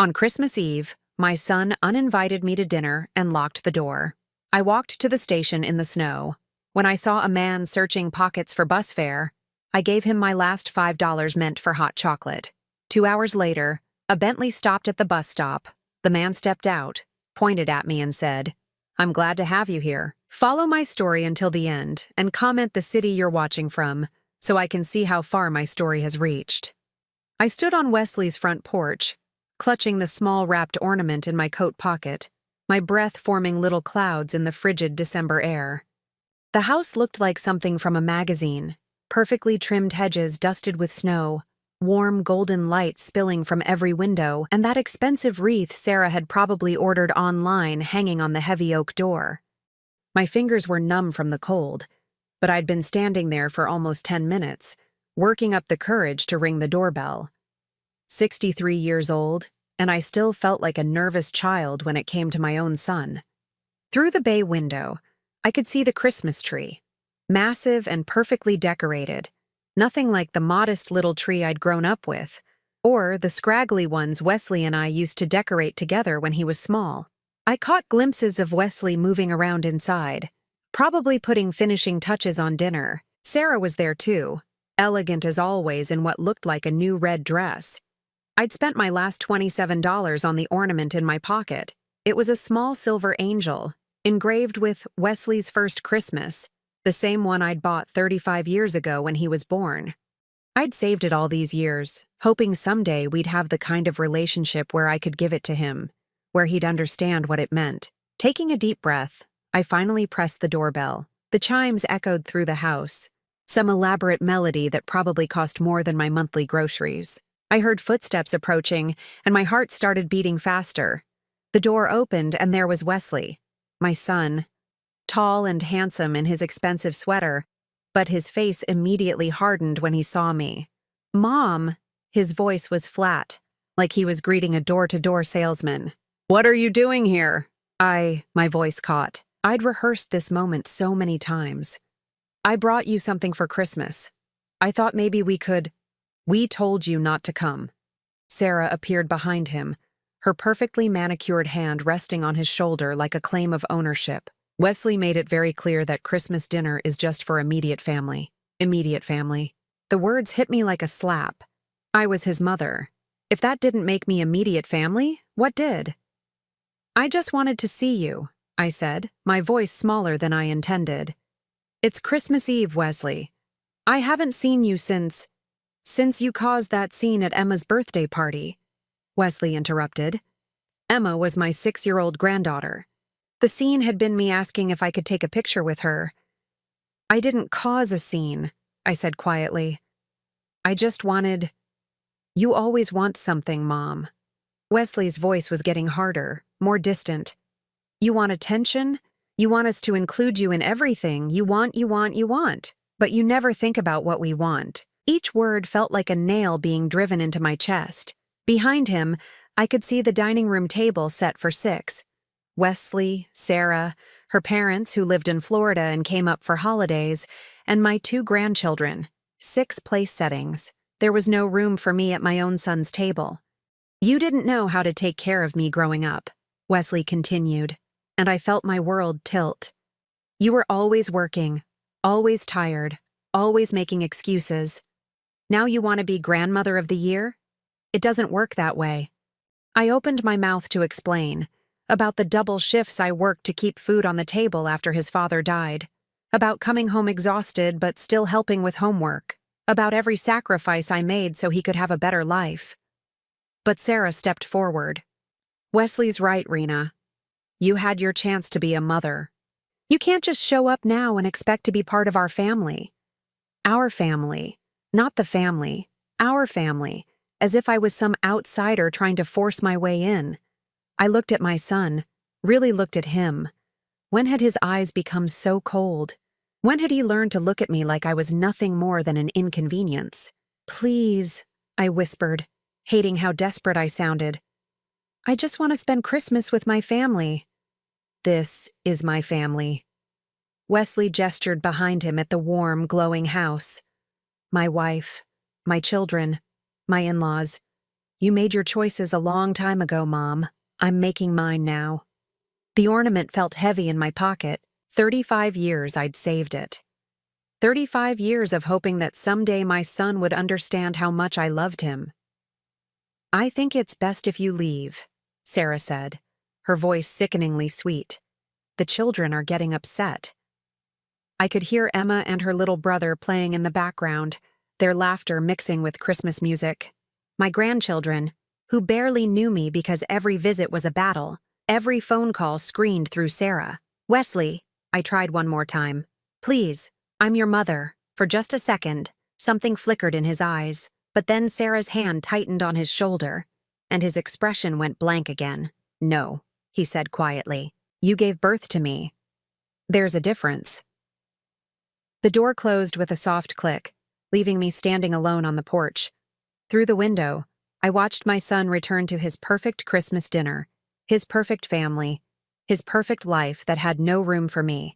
On Christmas Eve, my son uninvited me to dinner and locked the door. I walked to the station in the snow. When I saw a man searching pockets for bus fare, I gave him my last $5 meant for hot chocolate. 2 hours later, a Bentley stopped at the bus stop. The man stepped out, pointed at me and said, "I'm glad to have you here. Follow my story until the end and comment the city you're watching from so I can see how far my story has reached." I stood on Wesley's front porch, clutching the small wrapped ornament in my coat pocket, my breath forming little clouds in the frigid December air. The house looked like something from a magazine, perfectly trimmed hedges dusted with snow, warm golden light spilling from every window, and that expensive wreath Sarah had probably ordered online hanging on the heavy oak door. My fingers were numb from the cold, but I'd been standing there for almost 10 minutes, working up the courage to ring the doorbell. 63 years old, and I still felt like a nervous child when it came to my own son. Through the bay window, I could see the Christmas tree, massive and perfectly decorated, nothing like the modest little tree I'd grown up with, or the scraggly ones Wesley and I used to decorate together when he was small. I caught glimpses of Wesley moving around inside, probably putting finishing touches on dinner. Sarah was there too, elegant as always in what looked like a new red dress. I'd spent my last $27 on the ornament in my pocket. It was a small silver angel, engraved with Wesley's first Christmas, the same one I'd bought 35 years ago when he was born. I'd saved it all these years, hoping someday we'd have the kind of relationship where I could give it to him, where he'd understand what it meant. Taking a deep breath, I finally pressed the doorbell. The chimes echoed through the house, some elaborate melody that probably cost more than my monthly groceries. I heard footsteps approaching, and my heart started beating faster. The door opened, and there was Wesley, my son, tall and handsome in his expensive sweater, but his face immediately hardened when he saw me. "Mom!" His voice was flat, like he was greeting a door-to-door salesman. "What are you doing here?" My voice caught. I'd rehearsed this moment so many times. "I brought you something for Christmas. I thought maybe we could—" "We told you not to come." Sarah appeared behind him, her perfectly manicured hand resting on his shoulder like a claim of ownership. "Wesley made it very clear that Christmas dinner is just for immediate family. Immediate family." The words hit me like a slap. I was his mother. If that didn't make me immediate family, what did? "I just wanted to see you," I said, my voice smaller than I intended. "It's Christmas Eve, Wesley. I haven't seen you since you caused that scene at Emma's birthday party," Wesley interrupted. Emma was my 6-year-old granddaughter. The scene had been me asking if I could take a picture with her. "I didn't cause a scene," I said quietly. "I just wanted—" "You always want something, Mom." Wesley's voice was getting harder, more distant. "You want attention? You want us to include you in everything. You want. But you never think about what we want." Each word felt like a nail being driven into my chest. Behind him, I could see the dining room table set for 6. Wesley, Sarah, her parents who lived in Florida and came up for holidays, and my 2 grandchildren. 6 place settings. There was no room for me at my own son's table. "You didn't know how to take care of me growing up," Wesley continued, and I felt my world tilt. "You were always working, always tired, always making excuses. Now you want to be grandmother of the year? It doesn't work that way." I opened my mouth to explain about the double shifts I worked to keep food on the table after his father died, about coming home exhausted but still helping with homework, about every sacrifice I made so he could have a better life. But Sarah stepped forward. "Wesley's right, Rena. You had your chance to be a mother. You can't just show up now and expect to be part of our family. Our family, not the family, our family, as if I was some outsider trying to force my way in." I looked at my son, really looked at him. When had his eyes become so cold? When had he learned to look at me like I was nothing more than an inconvenience? "Please," I whispered, hating how desperate I sounded. "I just want to spend Christmas with my family." "This is my family." Wesley gestured behind him at the warm, glowing house. "My wife, my children, my in-laws. You made your choices a long time ago, Mom. I'm making mine now. The ornament felt heavy in my pocket. 35 years I'd saved it. 35 years of hoping that someday my son would understand how much I loved him. I think it's best if you leave, Sarah said, her voice sickeningly sweet. The children are getting upset. I could hear Emma and her little brother playing in the background, their laughter mixing with Christmas music. My grandchildren, who barely knew me because every visit was a battle, every phone call screened through Sarah. Wesley, I tried one more time. Please, I'm your mother. For just a second, something flickered in his eyes, but then Sarah's hand tightened on his shoulder, and his expression went blank again. No, he said quietly. You gave birth to me. There's a difference. The door closed with a soft click, leaving me standing alone on the porch. Through the window, I watched my son return to his perfect Christmas dinner, his perfect family, his perfect life that had no room for me.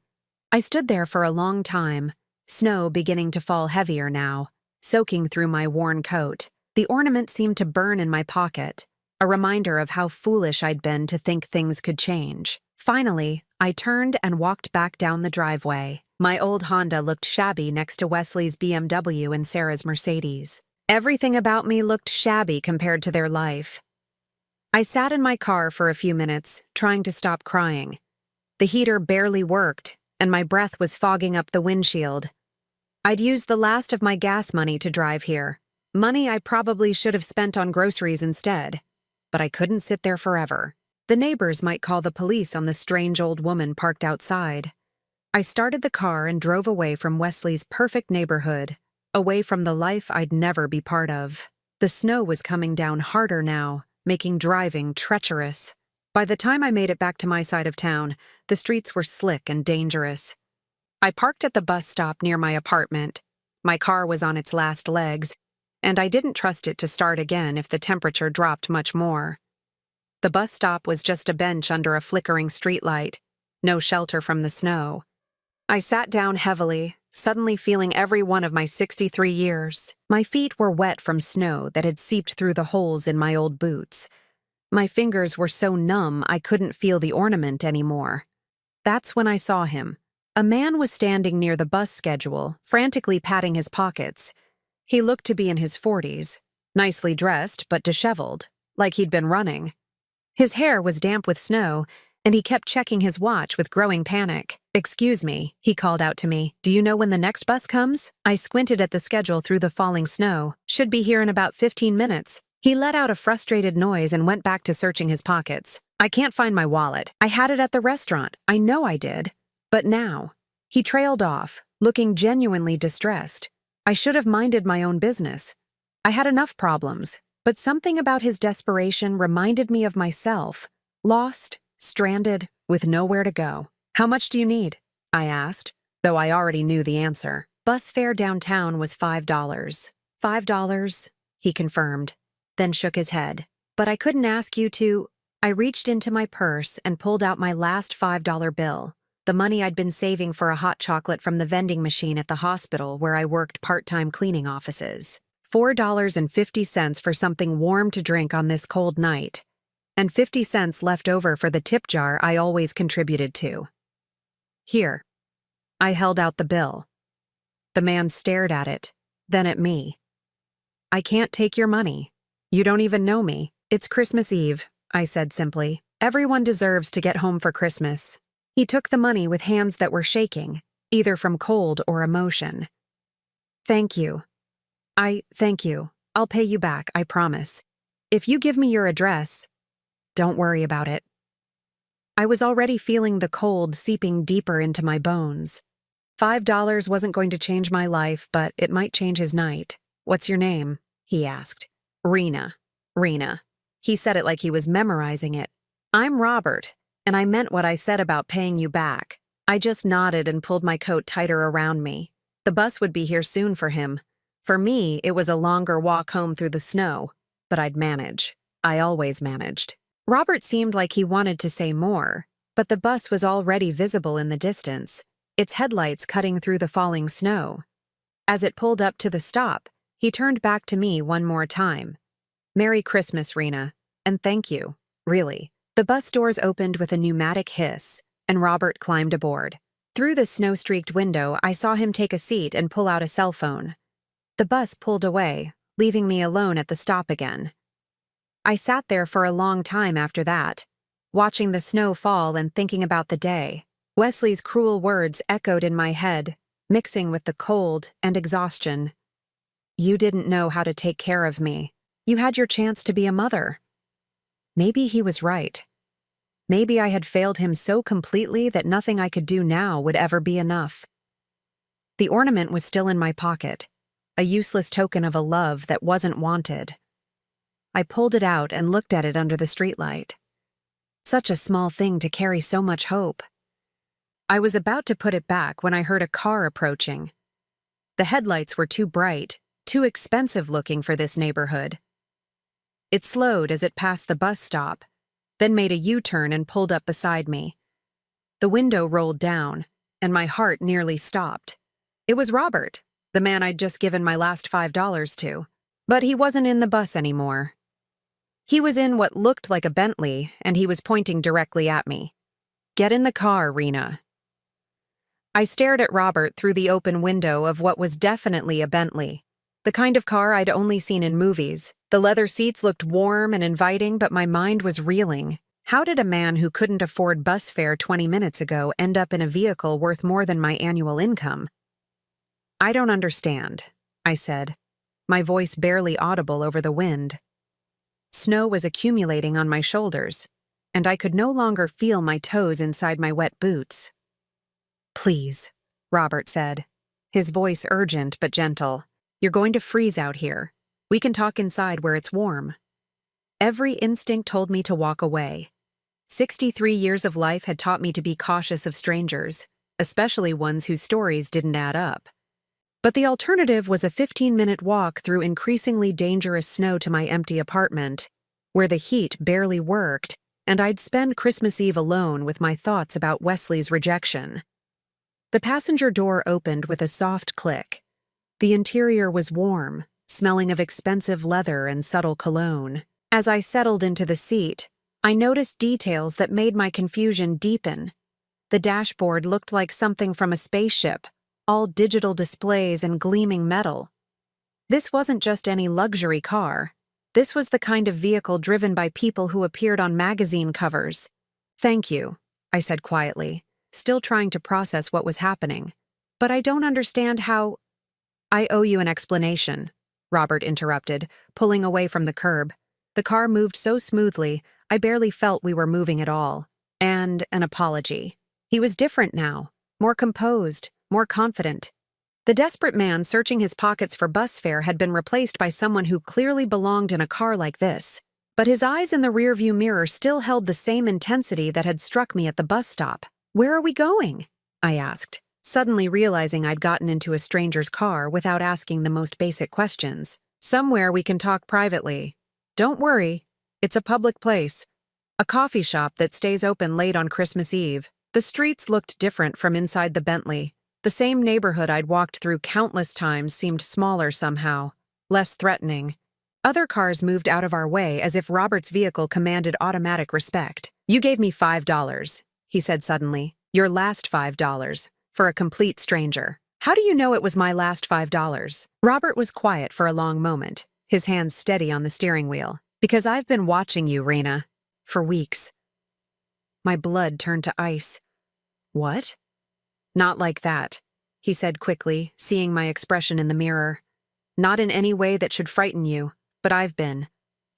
I stood there for a long time, snow beginning to fall heavier now, soaking through my worn coat. The ornament seemed to burn in my pocket, a reminder of how foolish I'd been to think things could change. Finally, I turned and walked back down the driveway. My old Honda looked shabby next to Wesley's BMW and Sarah's Mercedes. Everything about me looked shabby compared to their life. I sat in my car for a few minutes, trying to stop crying. The heater barely worked, and my breath was fogging up the windshield. I'd used the last of my gas money to drive here, money I probably should have spent on groceries instead. But I couldn't sit there forever. The neighbors might call the police on the strange old woman parked outside. I started the car and drove away from Wesley's perfect neighborhood, away from the life I'd never be part of. The snow was coming down harder now, making driving treacherous. By the time I made it back to my side of town, the streets were slick and dangerous. I parked at the bus stop near my apartment. My car was on its last legs, and I didn't trust it to start again if the temperature dropped much more. The bus stop was just a bench under a flickering streetlight, no shelter from the snow. I sat down heavily, suddenly feeling every one of my 63 years. My feet were wet from snow that had seeped through the holes in my old boots. My fingers were so numb I couldn't feel the ornament anymore. That's when I saw him. A man was standing near the bus schedule, frantically patting his pockets. He looked to be in his 40s, nicely dressed but disheveled, like he'd been running. His hair was damp with snow, and he kept checking his watch with growing panic. "Excuse me," he called out to me. "Do you know when the next bus comes?" I squinted at the schedule through the falling snow. "Should be here in about 15 minutes. He let out a frustrated noise and went back to searching his pockets. "I can't find my wallet. I had it at the restaurant. I know I did. But now." He trailed off, looking genuinely distressed. I should have minded my own business. I had enough problems, but something about his desperation reminded me of myself, lost, stranded, with nowhere to go. "How much do you need?" I asked, though I already knew the answer. Bus fare downtown was $5. $5, he confirmed, then shook his head. "But I couldn't ask you to—" I reached into my purse and pulled out my last $5 bill, the money I'd been saving for a hot chocolate from the vending machine at the hospital where I worked part-time cleaning offices. $4.50 for something warm to drink on this cold night, and 50 cents left over for the tip jar I always contributed to. "Here." I held out the bill. The man stared at it, then at me. "I can't take your money. You don't even know me." "It's Christmas Eve," I said simply. "Everyone deserves to get home for Christmas." He took the money with hands that were shaking, either from cold or emotion. "Thank you." Thank you. I'll pay you back, I promise. If you give me your address—" "Don't worry about it." I was already feeling the cold seeping deeper into my bones. $5 wasn't going to change my life, but it might change his night. "What's your name?" he asked. "Rena." "Rena." He said it like he was memorizing it. "I'm Robert, and I meant what I said about paying you back." I just nodded and pulled my coat tighter around me. The bus would be here soon for him. For me, it was a longer walk home through the snow, but I'd manage. I always managed. Robert seemed like he wanted to say more, but the bus was already visible in the distance, its headlights cutting through the falling snow. As it pulled up to the stop, he turned back to me one more time. Merry Christmas, Rena. And thank you, really. The bus doors opened with a pneumatic hiss, and Robert climbed aboard. Through the snow-streaked window, I saw him take a seat and pull out a cell phone. The bus pulled away, leaving me alone at the stop again. I sat there for a long time after that, watching the snow fall and thinking about the day. Wesley's cruel words echoed in my head, mixing with the cold and exhaustion. You didn't know how to take care of me. You had your chance to be a mother. Maybe he was right. Maybe I had failed him so completely that nothing I could do now would ever be enough. The ornament was still in my pocket, a useless token of a love that wasn't wanted. I pulled it out and looked at it under the streetlight. Such a small thing to carry so much hope. I was about to put it back when I heard a car approaching. The headlights were too bright, too expensive looking for this neighborhood. It slowed as it passed the bus stop, then made a U-turn and pulled up beside me. The window rolled down, and my heart nearly stopped. It was Robert, the man I'd just given my last $5 to. But he wasn't in the bus anymore. He was in what looked like a Bentley, and he was pointing directly at me. Get in the car, Rena. I stared at Robert through the open window of what was definitely a Bentley. The kind of car I'd only seen in movies. The leather seats looked warm and inviting, but my mind was reeling. How did a man who couldn't afford bus fare 20 minutes ago end up in a vehicle worth more than my annual income? I don't understand, I said, my voice barely audible over the wind. Snow was accumulating on my shoulders, and I could no longer feel my toes inside my wet boots. Please, Robert said, his voice urgent but gentle. You're going to freeze out here. We can talk inside where it's warm. Every instinct told me to walk away. 63 years of life had taught me to be cautious of strangers, especially ones whose stories didn't add up. But the alternative was a 15-minute walk through increasingly dangerous snow to my empty apartment, where the heat barely worked, and I'd spend Christmas Eve alone with my thoughts about Wesley's rejection. The passenger door opened with a soft click. The interior was warm, smelling of expensive leather and subtle cologne. As I settled into the seat, I noticed details that made my confusion deepen. The dashboard looked like something from a spaceship, all digital displays and gleaming metal. This wasn't just any luxury car. This was the kind of vehicle driven by people who appeared on magazine covers. Thank you, I said quietly, still trying to process what was happening. But I don't understand how— I owe you an explanation, Robert interrupted, pulling away from the curb. The car moved so smoothly, I barely felt we were moving at all. And an apology. He was different now, more composed, more confident. The desperate man searching his pockets for bus fare had been replaced by someone who clearly belonged in a car like this. But his eyes in the rearview mirror still held the same intensity that had struck me at the bus stop. Where are we going? I asked, suddenly realizing I'd gotten into a stranger's car without asking the most basic questions. Somewhere we can talk privately. Don't worry, it's a public place. A coffee shop that stays open late on Christmas Eve. The streets looked different from inside the Bentley. The same neighborhood I'd walked through countless times seemed smaller somehow, less threatening. Other cars moved out of our way as if Robert's vehicle commanded automatic respect. You gave me $5, he said suddenly. Your last $5. For a complete stranger. How do you know it was my last $5? Robert was quiet for a long moment, his hands steady on the steering wheel. Because I've been watching you, Rena, for weeks. My blood turned to ice. What? Not like that, he said quickly, seeing my expression in the mirror. Not in any way that should frighten you, but I've been.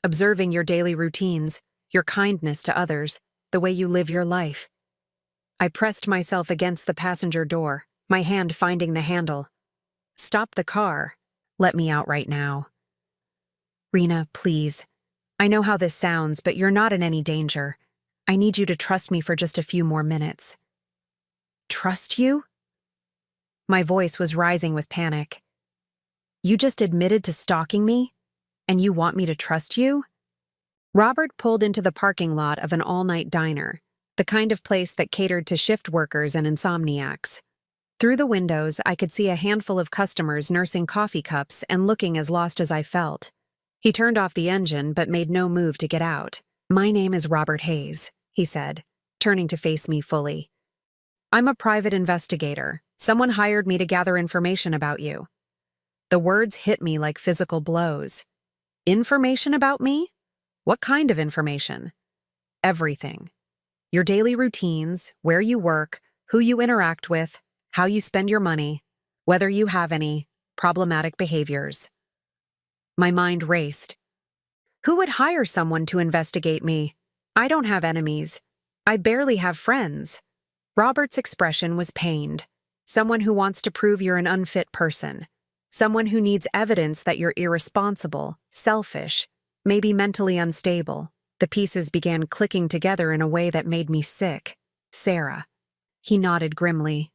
Observing your daily routines, your kindness to others, the way you live your life. I pressed myself against the passenger door, my hand finding the handle. Stop the car. Let me out right now. Rena, please. I know how this sounds, but you're not in any danger. I need you to trust me for just a few more minutes. Trust you? My voice was rising with panic. You just admitted to stalking me? And you want me to trust you? Robert pulled into the parking lot of an all-night diner, the kind of place that catered to shift workers and insomniacs. Through the windows, I could see a handful of customers nursing coffee cups and looking as lost as I felt. He turned off the engine but made no move to get out. "My name is Robert Hayes," he said, turning to face me fully. "I'm a private investigator. Someone hired me to gather information about you." The words hit me like physical blows. Information about me? What kind of information? Everything. Your daily routines, where you work, who you interact with, how you spend your money, whether you have any problematic behaviors. My mind raced. Who would hire someone to investigate me? I don't have enemies. I barely have friends. Robert's expression was pained. Someone who wants to prove you're an unfit person. Someone who needs evidence that you're irresponsible, selfish, maybe mentally unstable. The pieces began clicking together in a way that made me sick. Sarah. He nodded grimly.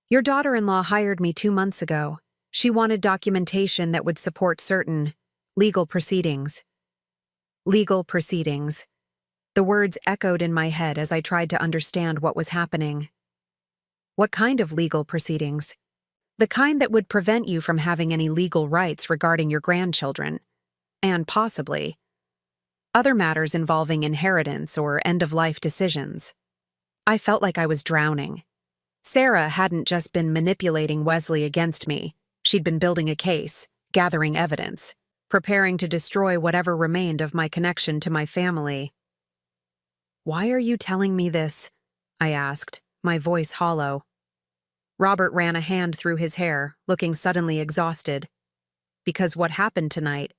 "Your daughter-in-law hired me 2 months ago. She wanted documentation that would support certain legal proceedings." Legal proceedings. The words echoed in my head as I tried to understand what was happening. What kind of legal proceedings? The kind that would prevent you from having any legal rights regarding your grandchildren, and possibly other matters involving inheritance or end-of-life decisions. I felt like I was drowning. Sarah hadn't just been manipulating Wesley against me. She'd been building a case, gathering evidence, preparing to destroy whatever remained of my connection to my family. "Why are you telling me this?" I asked, my voice hollow. Robert ran a hand through his hair, looking suddenly exhausted. "Because what happened tonight,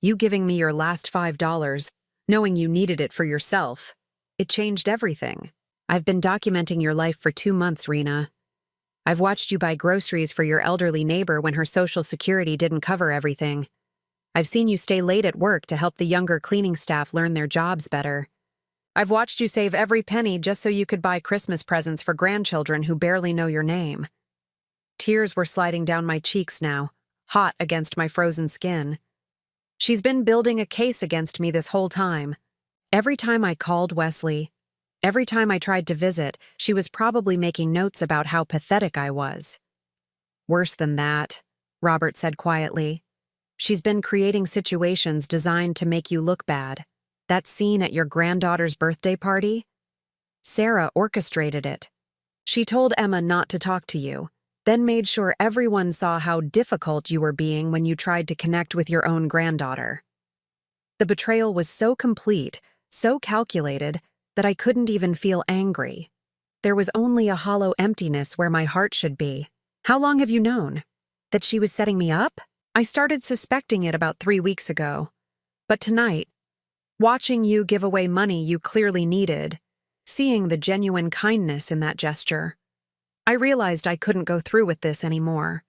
you giving me your last $5, knowing you needed it for yourself, it changed everything. I've been documenting your life for 2 months, Rena. I've watched you buy groceries for your elderly neighbor when her Social Security didn't cover everything. I've seen you stay late at work to help the younger cleaning staff learn their jobs better. I've watched you save every penny just so you could buy Christmas presents for grandchildren who barely know your name." Tears were sliding down my cheeks now, hot against my frozen skin. She's been building a case against me this whole time. Every time I called Wesley, every time I tried to visit, she was probably making notes about how pathetic I was. "Worse than that," Robert said quietly. "She's been creating situations designed to make you look bad. That scene at your granddaughter's birthday party? Sarah orchestrated it. She told Emma not to talk to you, then made sure everyone saw how difficult you were being when you tried to connect with your own granddaughter. The betrayal was so complete, so calculated, that I couldn't even feel angry. There was only a hollow emptiness where my heart should be. How long have you known? That she was setting me up? I started suspecting it about 3 weeks ago. But tonight, watching you give away money you clearly needed, seeing the genuine kindness in that gesture, I realized I couldn't go through with this anymore.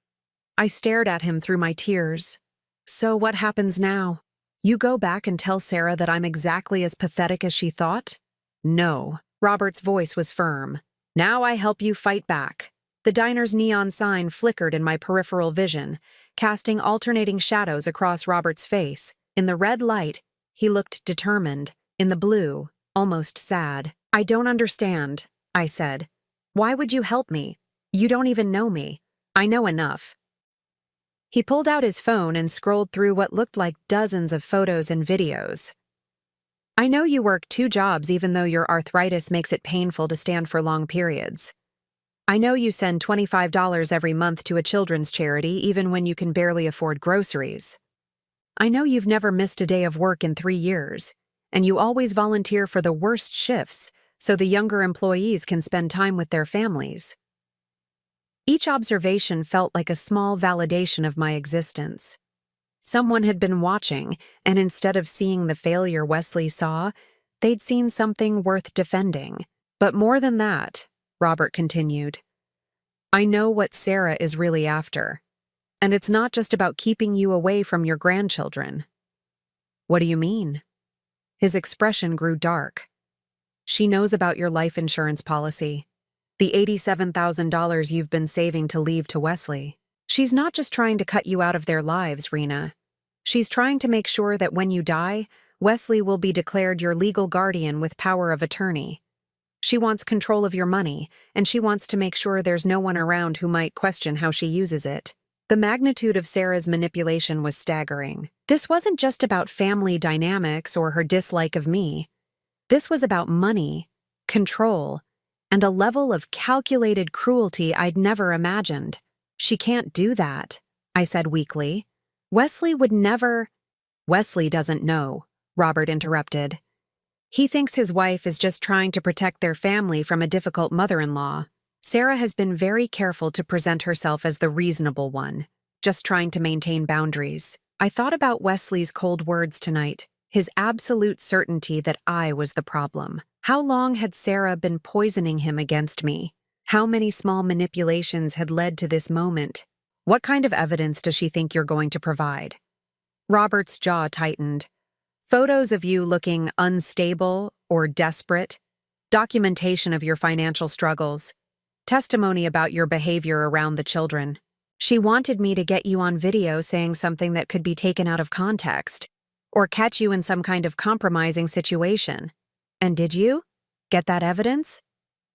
I stared at him through my tears. "So what happens now? You go back and tell Sarah that I'm exactly as pathetic as she thought?" "No." Robert's voice was firm. "Now I help you fight back." The diner's neon sign flickered in my peripheral vision, casting alternating shadows across Robert's face. In the red light, he looked determined. In the blue, almost sad. "I don't understand," I said. "Why would you help me? You don't even know me. I know enough." He pulled out his phone and scrolled through what looked like dozens of photos and videos. "I know you work 2 jobs even though your arthritis makes it painful to stand for long periods. I know you send $25 every month to a children's charity even when you can barely afford groceries. I know you've never missed a day of work in 3 years, and you always volunteer for the worst shifts so the younger employees can spend time with their families." Each observation felt like a small validation of my existence. Someone had been watching, and instead of seeing the failure Wesley saw, they'd seen something worth defending. "But more than that," Robert continued, "I know what Sarah is really after. And it's not just about keeping you away from your grandchildren." "What do you mean?" His expression grew dark. "She knows about your life insurance policy, the $87,000 you've been saving to leave to Wesley. She's not just trying to cut you out of their lives, Rena. She's trying to make sure that when you die, Wesley will be declared your legal guardian with power of attorney. She wants control of your money, and she wants to make sure there's no one around who might question how she uses it." The magnitude of Sarah's manipulation was staggering. This wasn't just about family dynamics or her dislike of me. This was about money, control, and a level of calculated cruelty I'd never imagined. "She can't do that," I said weakly. "Wesley would never—" "Wesley doesn't know," Robert interrupted. "He thinks his wife is just trying to protect their family from a difficult mother-in-law. Sarah has been very careful to present herself as the reasonable one, just trying to maintain boundaries." I thought about Wesley's cold words tonight, his absolute certainty that I was the problem. How long had Sarah been poisoning him against me? How many small manipulations had led to this moment? "What kind of evidence does she think you're going to provide?" Robert's jaw tightened. "Photos of you looking unstable or desperate, documentation of your financial struggles, testimony about your behavior around the children. She wanted me to get you on video saying something that could be taken out of context, or catch you in some kind of compromising situation. And did you get that evidence?"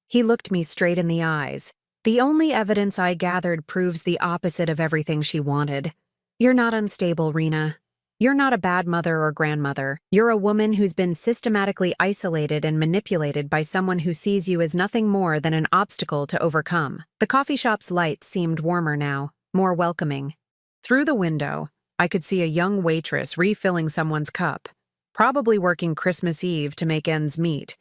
He looked me straight in the eyes. "The only evidence I gathered proves the opposite of everything she wanted. You're not unstable, Rena. You're not a bad mother or grandmother. You're a woman who's been systematically isolated and manipulated by someone who sees you as nothing more than an obstacle to overcome." The coffee shop's lights seemed warmer now, more welcoming. Through the window, I could see a young waitress refilling someone's cup, probably working Christmas Eve to make ends meet,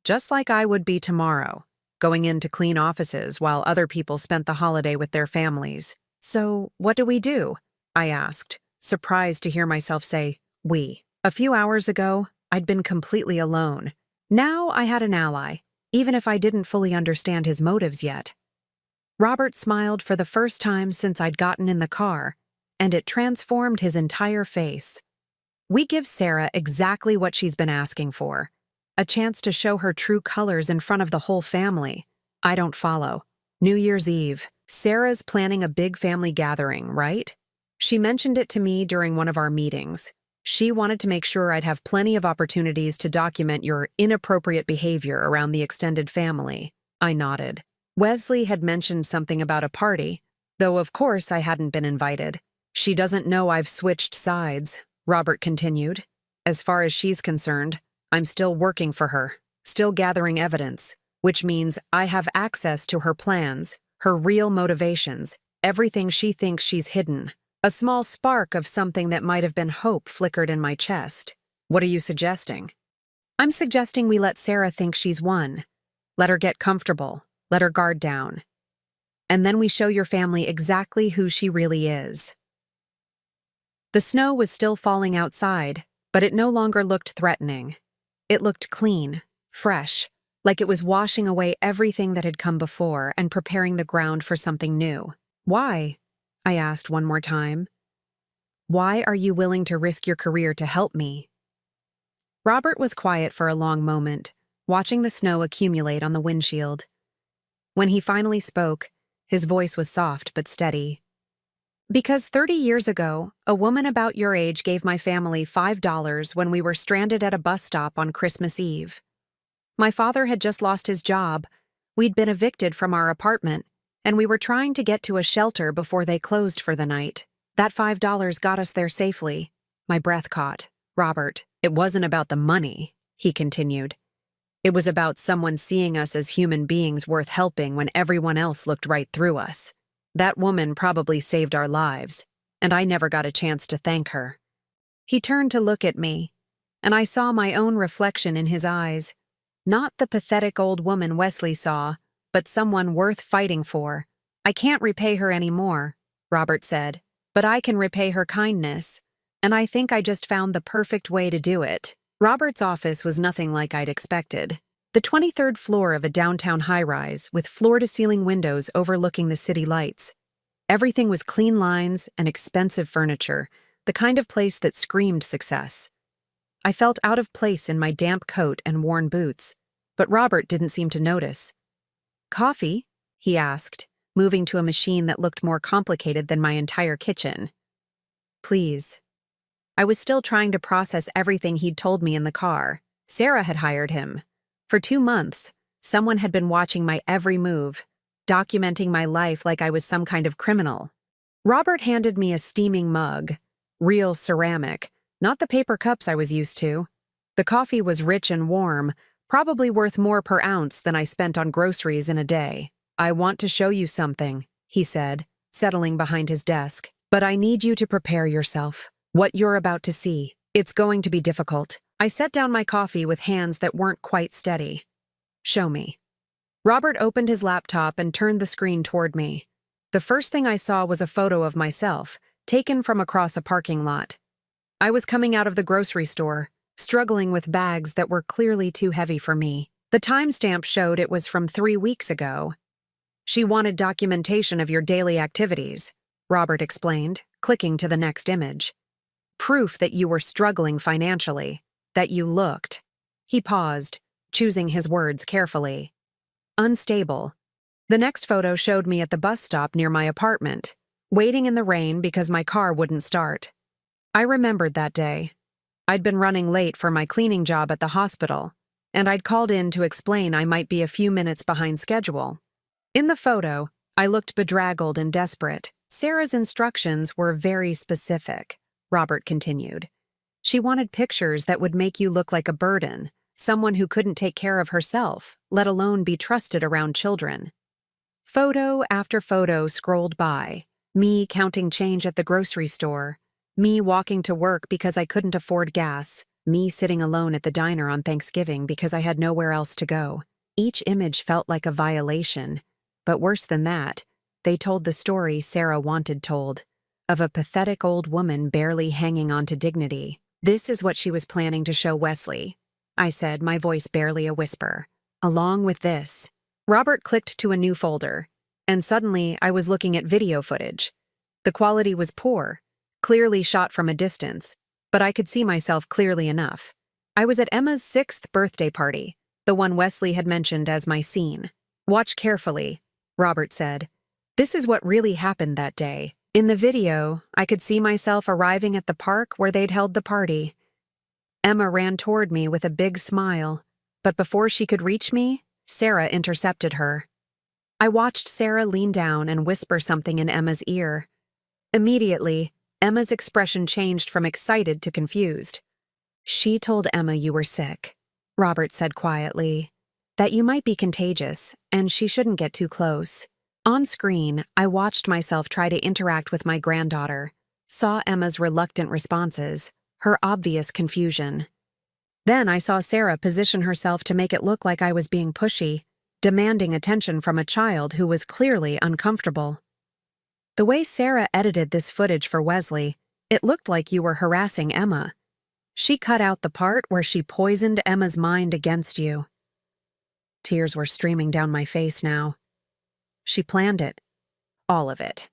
just like I would be tomorrow, going in to clean offices while other people spent the holiday with their families. "So, what do?" I asked, surprised to hear myself say, "we." A few hours ago, I'd been completely alone. Now I had an ally, even if I didn't fully understand his motives yet. Robert smiled for the first time since I'd gotten in the car, and it transformed his entire face. "We give Sarah exactly what she's been asking for. A chance to show her true colors in front of the whole family. I don't follow. New Year's Eve. Sarah's planning a big family gathering, right? She mentioned it to me during one of our meetings. She wanted to make sure I'd have plenty of opportunities to document your inappropriate behavior around the extended family." I nodded. Wesley had mentioned something about a party, though of course I hadn't been invited. "She doesn't know I've switched sides," Robert continued. "As far as she's concerned, I'm still working for her, still gathering evidence, which means I have access to her plans, her real motivations, everything she thinks she's hidden." A small spark of something that might have been hope flickered in my chest. "What are you suggesting?" "I'm suggesting we let Sarah think she's won. Let her get comfortable, let her guard down. And then we show your family exactly who she really is." The snow was still falling outside, but it no longer looked threatening. It looked clean, fresh, like it was washing away everything that had come before and preparing the ground for something new. "Why?" I asked one more time. "Why are you willing to risk your career to help me?" Robert was quiet for a long moment, watching the snow accumulate on the windshield. When he finally spoke, his voice was soft but steady. "Because 30 years ago, a woman about your age gave my family $5 when we were stranded at a bus stop on Christmas Eve. My father had just lost his job. We'd been evicted from our apartment, and we were trying to get to a shelter before they closed for the night. That $5 got us there safely." My breath caught. "Robert, it wasn't about the money," he continued. "It was about someone seeing us as human beings worth helping when everyone else looked right through us. That woman probably saved our lives, and I never got a chance to thank her." He turned to look at me, and I saw my own reflection in his eyes. Not the pathetic old woman Wesley saw, but someone worth fighting for. "I can't repay her anymore," Robert said, "but I can repay her kindness, and I think I just found the perfect way to do it." Robert's office was nothing like I'd expected. The 23rd floor of a downtown high-rise with floor-to-ceiling windows overlooking the city lights. Everything was clean lines and expensive furniture, the kind of place that screamed success. I felt out of place in my damp coat and worn boots, but Robert didn't seem to notice. "Coffee?" he asked, moving to a machine that looked more complicated than my entire kitchen. "Please." I was still trying to process everything he'd told me in the car. Sarah had hired him. For 2 months, someone had been watching my every move, documenting my life like I was some kind of criminal. Robert handed me a steaming mug, real ceramic, not the paper cups I was used to. The coffee was rich and warm, probably worth more per ounce than I spent on groceries in a day. "I want to show you something," he said, settling behind his desk. "But I need you to prepare yourself. What you're about to see, it's going to be difficult." I set down my coffee with hands that weren't quite steady. "Show me." Robert opened his laptop and turned the screen toward me. The first thing I saw was a photo of myself, taken from across a parking lot. I was coming out of the grocery store, struggling with bags that were clearly too heavy for me. The timestamp showed it was from 3 weeks ago. "She wanted documentation of your daily activities," Robert explained, clicking to the next image. "Proof that you were struggling financially, that you looked." He paused, choosing his words carefully. "Unstable." The next photo showed me at the bus stop near my apartment, waiting in the rain because my car wouldn't start. I remembered that day. I'd been running late for my cleaning job at the hospital, and I'd called in to explain I might be a few minutes behind schedule. In the photo, I looked bedraggled and desperate. "Sarah's instructions were very specific," Robert continued. "She wanted pictures that would make you look like a burden, someone who couldn't take care of herself, let alone be trusted around children." Photo after photo scrolled by, me counting change at the grocery store, me walking to work because I couldn't afford gas, me sitting alone at the diner on Thanksgiving because I had nowhere else to go. Each image felt like a violation, but worse than that, they told the story Sarah wanted told, of a pathetic old woman barely hanging on to dignity. "This is what she was planning to show Wesley," I said, my voice barely a whisper. "Along with this." Robert clicked to a new folder, and suddenly I was looking at video footage. The quality was poor, clearly shot from a distance, but I could see myself clearly enough. I was at Emma's 6th birthday party, the one Wesley had mentioned as my scene. "Watch carefully," Robert said. "This is what really happened that day." In the video, I could see myself arriving at the park where they'd held the party. Emma ran toward me with a big smile, but before she could reach me, Sarah intercepted her. I watched Sarah lean down and whisper something in Emma's ear. Immediately, Emma's expression changed from excited to confused. "She told Emma you were sick," Robert said quietly, "that you might be contagious, and she shouldn't get too close." On screen, I watched myself try to interact with my granddaughter, saw Emma's reluctant responses, her obvious confusion. Then I saw Sarah position herself to make it look like I was being pushy, demanding attention from a child who was clearly uncomfortable. "The way Sarah edited this footage for Wesley, it looked like you were harassing Emma. She cut out the part where she poisoned Emma's mind against you." Tears were streaming down my face now. "She planned it. All of it.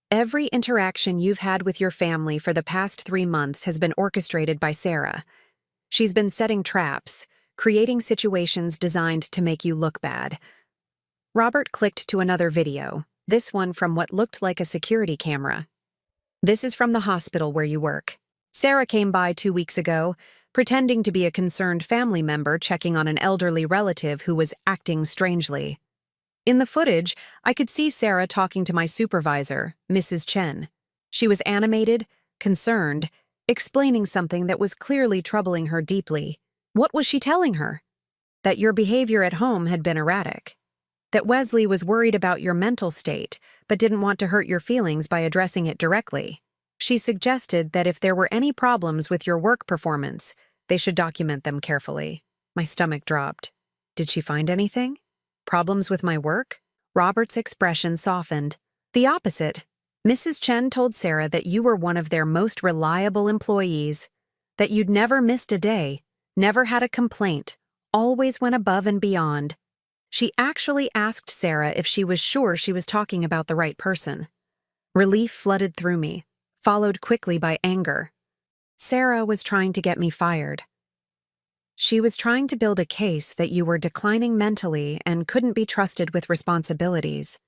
Every interaction you've had with your family for the past 3 months has been orchestrated by Sarah. She's been setting traps, creating situations designed to make you look bad." Robert clicked to another video, this one from what looked like a security camera. "This is from the hospital where you work. Sarah came by 2 weeks ago, pretending to be a concerned family member checking on an elderly relative who was acting strangely. In the footage, I could see Sarah talking to my supervisor, Mrs. Chen. She was animated, concerned, explaining something that was clearly troubling her deeply. What was she telling her? That your behavior at home had been erratic. That Wesley was worried about your mental state, but didn't want to hurt your feelings by addressing it directly. She suggested that if there were any problems with your work performance, they should document them carefully. My stomach dropped. Did she find anything? Problems with my work? Robert's expression softened. The opposite. Mrs. Chen told Sarah that you were one of their most reliable employees, that you'd never missed a day, never had a complaint, always went above and beyond. She actually asked Sarah if she was sure she was talking about the right person. Relief flooded through me, followed quickly by anger. Sarah was trying to get me fired. She was trying to build a case that you were declining mentally and couldn't be trusted with responsibilities.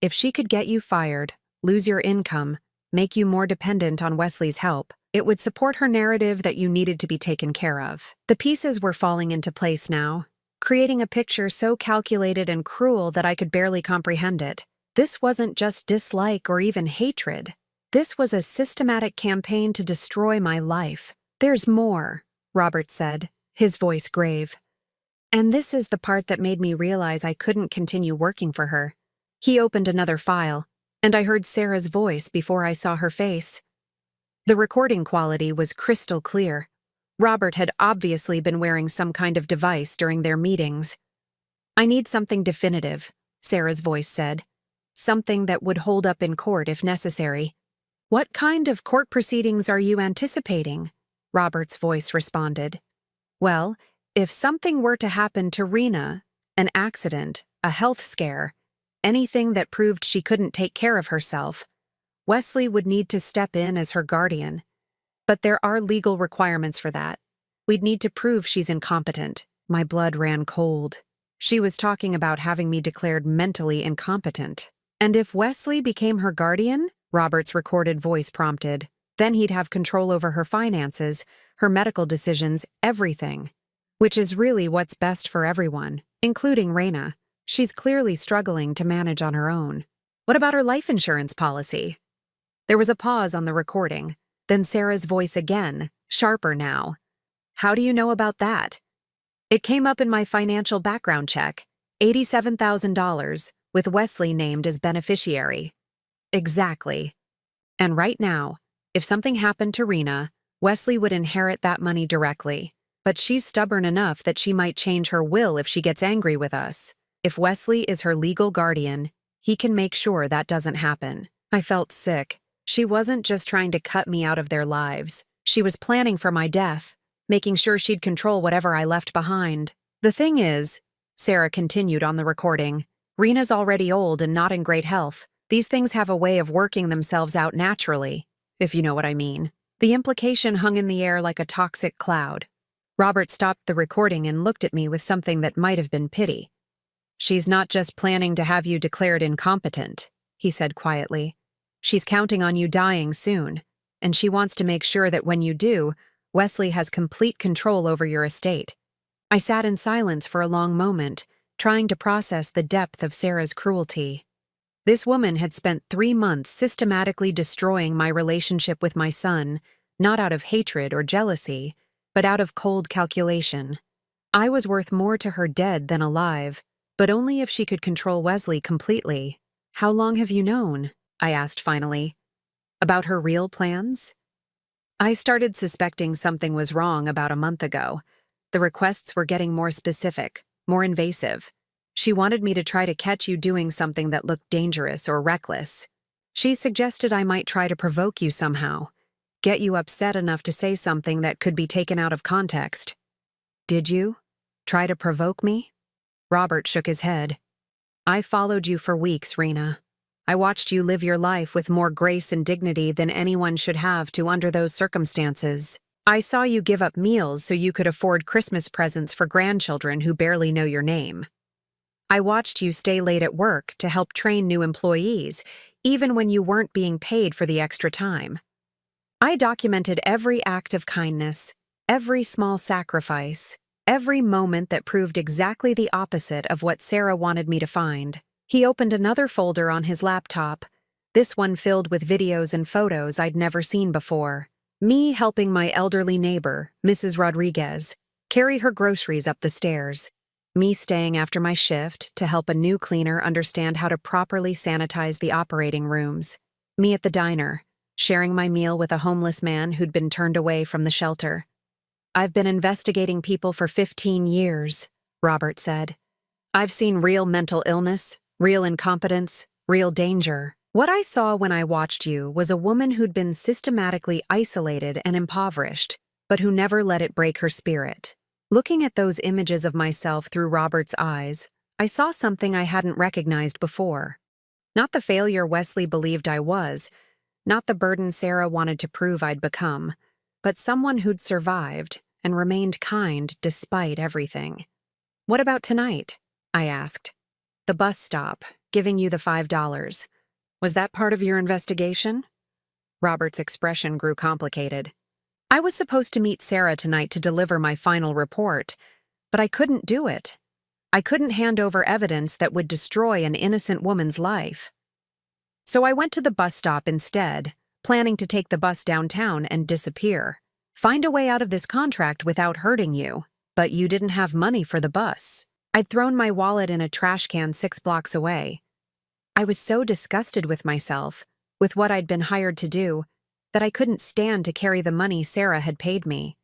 If she could get you fired, lose your income, make you more dependent on Wesley's help, it would support her narrative that you needed to be taken care of. The pieces were falling into place now, creating a picture so calculated and cruel that I could barely comprehend it. This wasn't just dislike or even hatred. This was a systematic campaign to destroy my life. "There's more," Robert said, his voice grave. "And this is the part that made me realize I couldn't continue working for her." He opened another file, and I heard Sarah's voice before I saw her face. The recording quality was crystal clear. Robert had obviously been wearing some kind of device during their meetings. "I need something definitive," Sarah's voice said. "Something that would hold up in court if necessary." "What kind of court proceedings are you anticipating?" Robert's voice responded. "Well, if something were to happen to Rena, an accident, a health scare, anything that proved she couldn't take care of herself, Wesley would need to step in as her guardian. But there are legal requirements for that. We'd need to prove she's incompetent." My blood ran cold. She was talking about having me declared mentally incompetent. "And if Wesley became her guardian," Robert's recorded voice prompted, "then he'd have control over her finances, her medical decisions, everything. Which is really what's best for everyone, including Rena. She's clearly struggling to manage on her own." "What about her life insurance policy?" There was a pause on the recording, then Sarah's voice again, sharper now. "How do you know about that?" "It came up in my financial background check. $87,000, with Wesley named as beneficiary." "Exactly. And right now, if something happened to Rena, Wesley would inherit that money directly. But she's stubborn enough that she might change her will if she gets angry with us. If Wesley is her legal guardian, he can make sure that doesn't happen." I felt sick. She wasn't just trying to cut me out of their lives. She was planning for my death, making sure she'd control whatever I left behind. "The thing is," Sarah continued on the recording, "Rena's already old and not in great health. These things have a way of working themselves out naturally, if you know what I mean." The implication hung in the air like a toxic cloud. Robert stopped the recording and looked at me with something that might have been pity. "She's not just planning to have you declared incompetent," he said quietly. "She's counting on you dying soon, and she wants to make sure that when you do, Wesley has complete control over your estate." I sat in silence for a long moment, trying to process the depth of Sarah's cruelty. This woman had spent 3 months systematically destroying my relationship with my son, not out of hatred or jealousy, but out of cold calculation. I was worth more to her dead than alive, but only if she could control Wesley completely. "How long have you known?" I asked finally. "About her real plans?" "I started suspecting something was wrong about a month ago. The requests were getting more specific, more invasive. She wanted me to try to catch you doing something that looked dangerous or reckless. She suggested I might try to provoke you somehow, get you upset enough to say something that could be taken out of context." "Did you try to provoke me?" Robert shook his head. "I followed you for weeks, Rena. I watched you live your life with more grace and dignity than anyone should have to under those circumstances. I saw you give up meals so you could afford Christmas presents for grandchildren who barely know your name. I watched you stay late at work to help train new employees, even when you weren't being paid for the extra time. I documented every act of kindness, every small sacrifice, every moment that proved exactly the opposite of what Sarah wanted me to find." He opened another folder on his laptop, this one filled with videos and photos I'd never seen before. Me helping my elderly neighbor, Mrs. Rodriguez, carry her groceries up the stairs. Me staying after my shift to help a new cleaner understand how to properly sanitize the operating rooms. Me at the diner, sharing my meal with a homeless man who'd been turned away from the shelter. "I've been investigating people for 15 years, Robert said. "I've seen real mental illness, real incompetence, real danger. What I saw when I watched you was a woman who'd been systematically isolated and impoverished, but who never let it break her spirit." Looking at those images of myself through Robert's eyes, I saw something I hadn't recognized before. Not the failure Wesley believed I was, not the burden Sarah wanted to prove I'd become, but someone who'd survived and remained kind despite everything. "What about tonight?" I asked. "The bus stop, giving you the $5. Was that part of your investigation?" Robert's expression grew complicated. "I was supposed to meet Sarah tonight to deliver my final report, but I couldn't do it. I couldn't hand over evidence that would destroy an innocent woman's life." So I went to the bus stop instead, planning to take the bus downtown and disappear. Find a way out of this contract without hurting you. But you didn't have money for the bus. I'd thrown my wallet in a trash can 6 blocks away. I was so disgusted with myself, with what I'd been hired to do, that I couldn't stand to carry the money Sarah had paid me.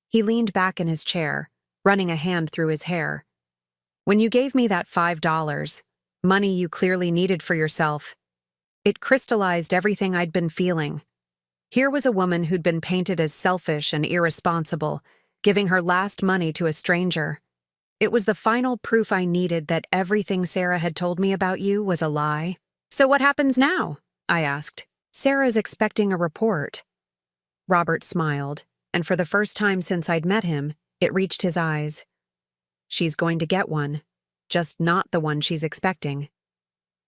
He leaned back in his chair, running a hand through his hair. When you gave me that $5, money you clearly needed for yourself, it crystallized everything I'd been feeling. Here was a woman who'd been painted as selfish and irresponsible, giving her last money to a stranger. It was the final proof I needed that everything Sarah had told me about you was a lie. So what happens now? I asked. Sarah's expecting a report. Robert smiled, and for the first time since I'd met him, it reached his eyes. She's going to get one, just not the one she's expecting.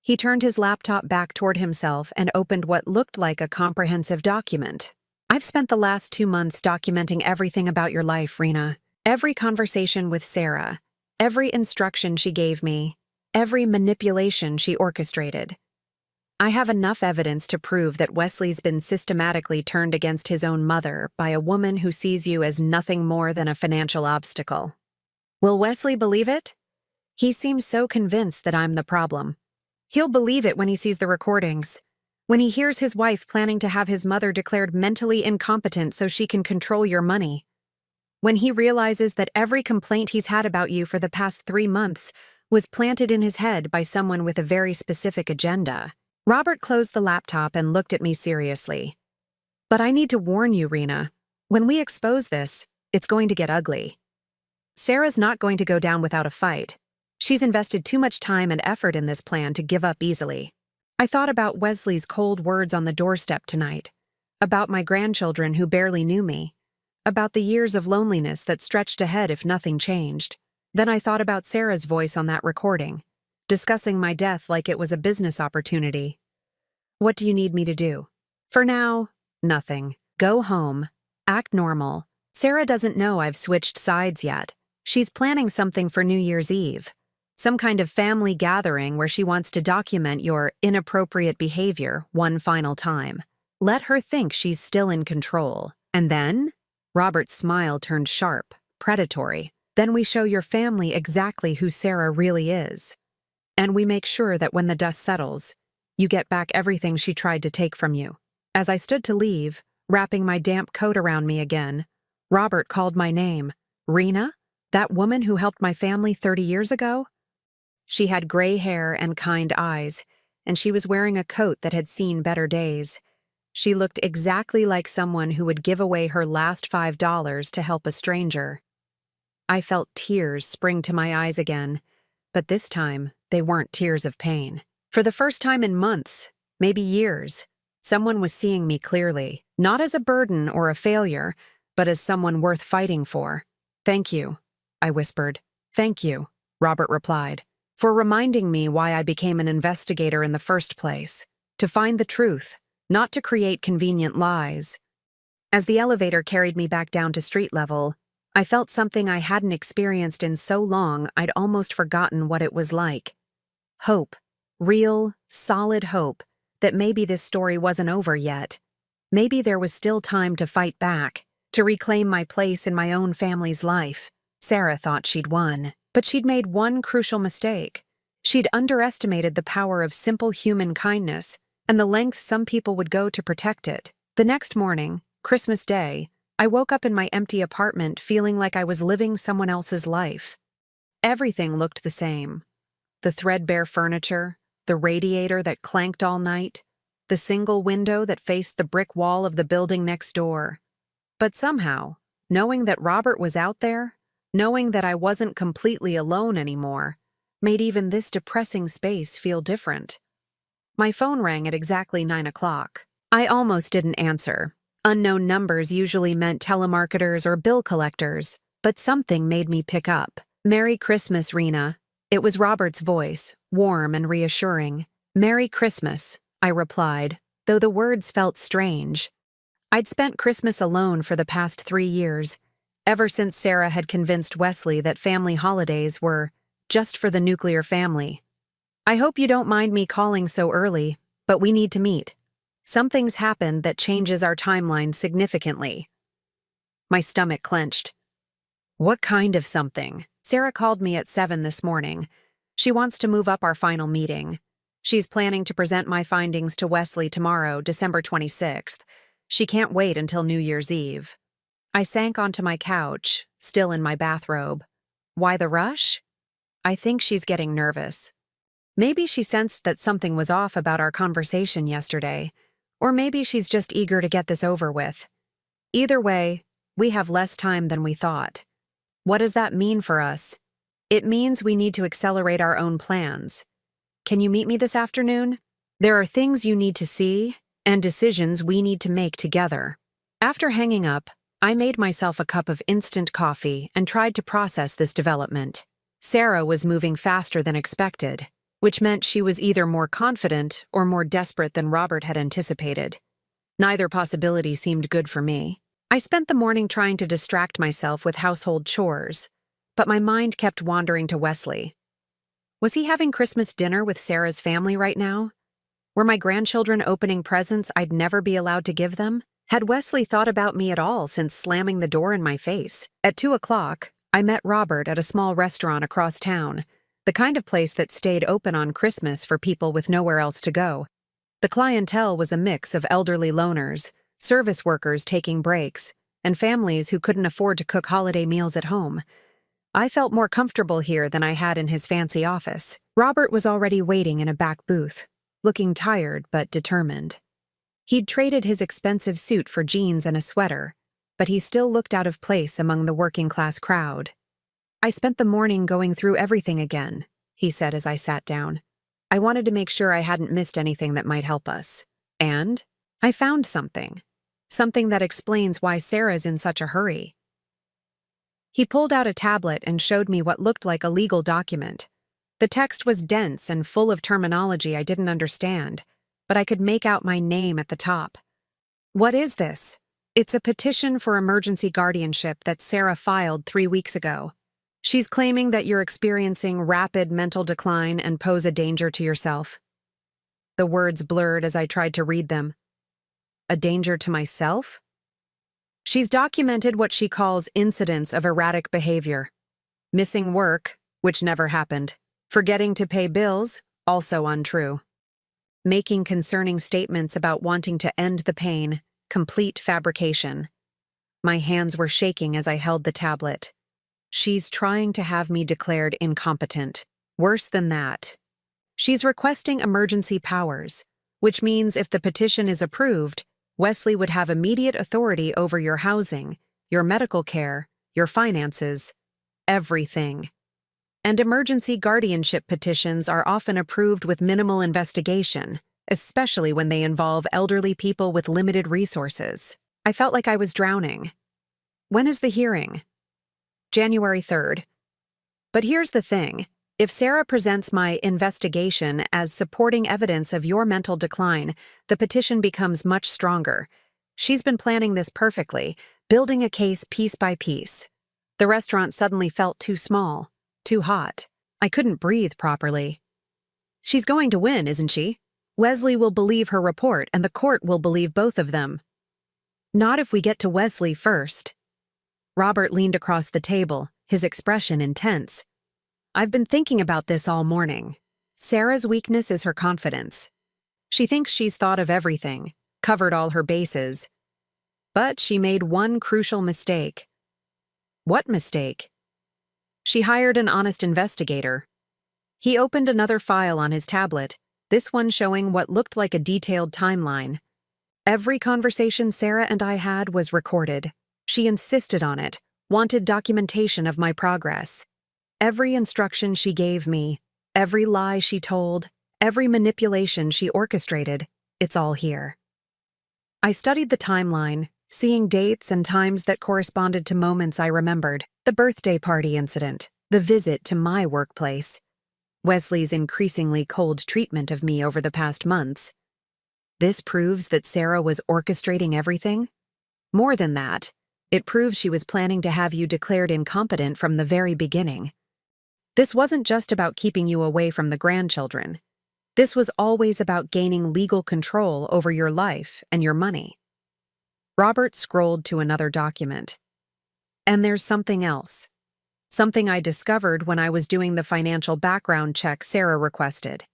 He turned his laptop back toward himself and opened what looked like a comprehensive document. I've spent the last 2 months documenting everything about your life, Rena. Every conversation with Sarah, every instruction she gave me, every manipulation she orchestrated. I have enough evidence to prove that Wesley's been systematically turned against his own mother by a woman who sees you as nothing more than a financial obstacle. Will Wesley believe it? He seems so convinced that I'm the problem. He'll believe it when he sees the recordings. When he hears his wife planning to have his mother declared mentally incompetent so she can control your money. When he realizes that every complaint he's had about you for the past 3 months was planted in his head by someone with a very specific agenda. Robert closed the laptop and looked at me seriously. But I need to warn you, Rena. When we expose this, it's going to get ugly. Sarah's not going to go down without a fight. She's invested too much time and effort in this plan to give up easily. I thought about Wesley's cold words on the doorstep tonight, about my grandchildren who barely knew me, about the years of loneliness that stretched ahead if nothing changed. Then I thought about Sarah's voice on that recording, discussing my death like it was a business opportunity. What do you need me to do? For now, nothing. Go home. Act normal. Sarah doesn't know I've switched sides yet. She's planning something for New Year's Eve. Some kind of family gathering where she wants to document your inappropriate behavior one final time. Let her think she's still in control. And then? Robert's smile turned sharp, predatory. Then we show your family exactly who Sarah really is. And we make sure that when the dust settles, you get back everything she tried to take from you. As I stood to leave, wrapping my damp coat around me again, Robert called my name. Rena? That woman who helped my family 30 years ago? She had gray hair and kind eyes, and she was wearing a coat that had seen better days. She looked exactly like someone who would give away her last $5 to help a stranger. I felt tears spring to my eyes again, but this time they weren't tears of pain. For the first time in months, maybe years, someone was seeing me clearly, not as a burden or a failure, but as someone worth fighting for. Thank you, I whispered. Thank you, Robert replied, for reminding me why I became an investigator in the first place, to find the truth, not to create convenient lies. As the elevator carried me back down to street level, I felt something I hadn't experienced in so long I'd almost forgotten what it was like. Hope. Real, solid hope that maybe this story wasn't over yet. Maybe there was still time to fight back, to reclaim my place in my own family's life. Sarah thought she'd won, but she'd made one crucial mistake. She'd underestimated the power of simple human kindness and the length some people would go to protect it. The next morning, Christmas Day, I woke up in my empty apartment feeling like I was living someone else's life. Everything looked the same. The threadbare furniture, the radiator that clanked all night, the single window that faced the brick wall of the building next door. But somehow, knowing that Robert was out there, knowing that I wasn't completely alone anymore, made even this depressing space feel different. My phone rang at exactly 9 o'clock. I almost didn't answer. Unknown numbers usually meant telemarketers or bill collectors, but something made me pick up. Merry Christmas, Rena. It was Robert's voice, warm and reassuring. Merry Christmas, I replied, though the words felt strange. I'd spent Christmas alone for the past 3 years, ever since Sarah had convinced Wesley that family holidays were just for the nuclear family. I hope you don't mind me calling so early, But we need to meet. Something's happened that changes our timeline significantly. My stomach clenched. What kind of something? Sarah called me at 7 this morning. She wants to move up our final meeting. She's planning to present my findings to Wesley tomorrow, December 26th. She can't wait until New Year's Eve. I sank onto my couch, still in my bathrobe. Why the rush? I think she's getting nervous. Maybe she sensed that something was off about our conversation yesterday, or maybe she's just eager to get this over with. Either way, we have less time than we thought. What does that mean for us? It means we need to accelerate our own plans. Can you meet me this afternoon? There are things you need to see and decisions we need to make together. After hanging up, I made myself a cup of instant coffee and tried to process this development. Sarah was moving faster than expected, which meant she was either more confident or more desperate than Robert had anticipated. Neither possibility seemed good for me. I spent the morning trying to distract myself with household chores, but my mind kept wandering to Wesley. Was he having Christmas dinner with Sarah's family right now? Were my grandchildren opening presents I'd never be allowed to give them? Had Wesley thought about me at all since slamming the door in my face? At 2 o'clock, I met Robert at a small restaurant across town, the kind of place that stayed open on Christmas for people with nowhere else to go. The clientele was a mix of elderly loners, service workers taking breaks, and families who couldn't afford to cook holiday meals at home. I felt more comfortable here than I had in his fancy office. Robert was already waiting in a back booth, looking tired but determined. He'd traded his expensive suit for jeans and a sweater, but he still looked out of place among the working-class crowd. "I spent the morning going through everything again," he said as I sat down. "I wanted to make sure I hadn't missed anything that might help us. And I found something. Something that explains why Sarah's in such a hurry." He pulled out a tablet and showed me what looked like a legal document. The text was dense and full of terminology I didn't understand, but I could make out my name at the top. "What is this?" "It's a petition for emergency guardianship that Sarah filed 3 weeks ago. She's claiming that you're experiencing rapid mental decline and pose a danger to yourself." The words blurred as I tried to read them. A danger to myself? She's documented what she calls incidents of erratic behavior. Missing work, which never happened. Forgetting to pay bills, also untrue. Making concerning statements about wanting to end the pain, complete fabrication. My hands were shaking as I held the tablet. She's trying to have me declared incompetent. Worse than that. She's requesting emergency powers, which means if the petition is approved, Wesley would have immediate authority over your housing, your medical care, your finances, everything. And emergency guardianship petitions are often approved with minimal investigation, especially when they involve elderly people with limited resources. I felt like I was drowning. When is the hearing? January 3rd. But here's the thing. If Sarah presents my investigation as supporting evidence of your mental decline, the petition becomes much stronger. She's been planning this perfectly, building a case piece by piece. The restaurant suddenly felt too small, too hot. I couldn't breathe properly. She's going to win, isn't she? Wesley will believe her report, and the court will believe both of them. Not if we get to Wesley first. Robert leaned across the table, his expression intense. I've been thinking about this all morning. Sarah's weakness is her confidence. She thinks she's thought of everything, covered all her bases. But she made one crucial mistake. What mistake? She hired an honest investigator. He opened another file on his tablet, this one showing what looked like a detailed timeline. Every conversation Sarah and I had was recorded. She insisted on it, wanted documentation of my progress. Every instruction she gave me, every lie she told, every manipulation she orchestrated, it's all here. I studied the timeline, seeing dates and times that corresponded to moments I remembered. The birthday party incident, the visit to my workplace, Wesley's increasingly cold treatment of me over the past months. This proves that Sarah was orchestrating everything? More than that, it proves she was planning to have you declared incompetent from the very beginning. This wasn't just about keeping you away from the grandchildren. This was always about gaining legal control over your life and your money. Robert scrolled to another document. And there's something else. Something I discovered when I was doing the financial background check Sarah requested.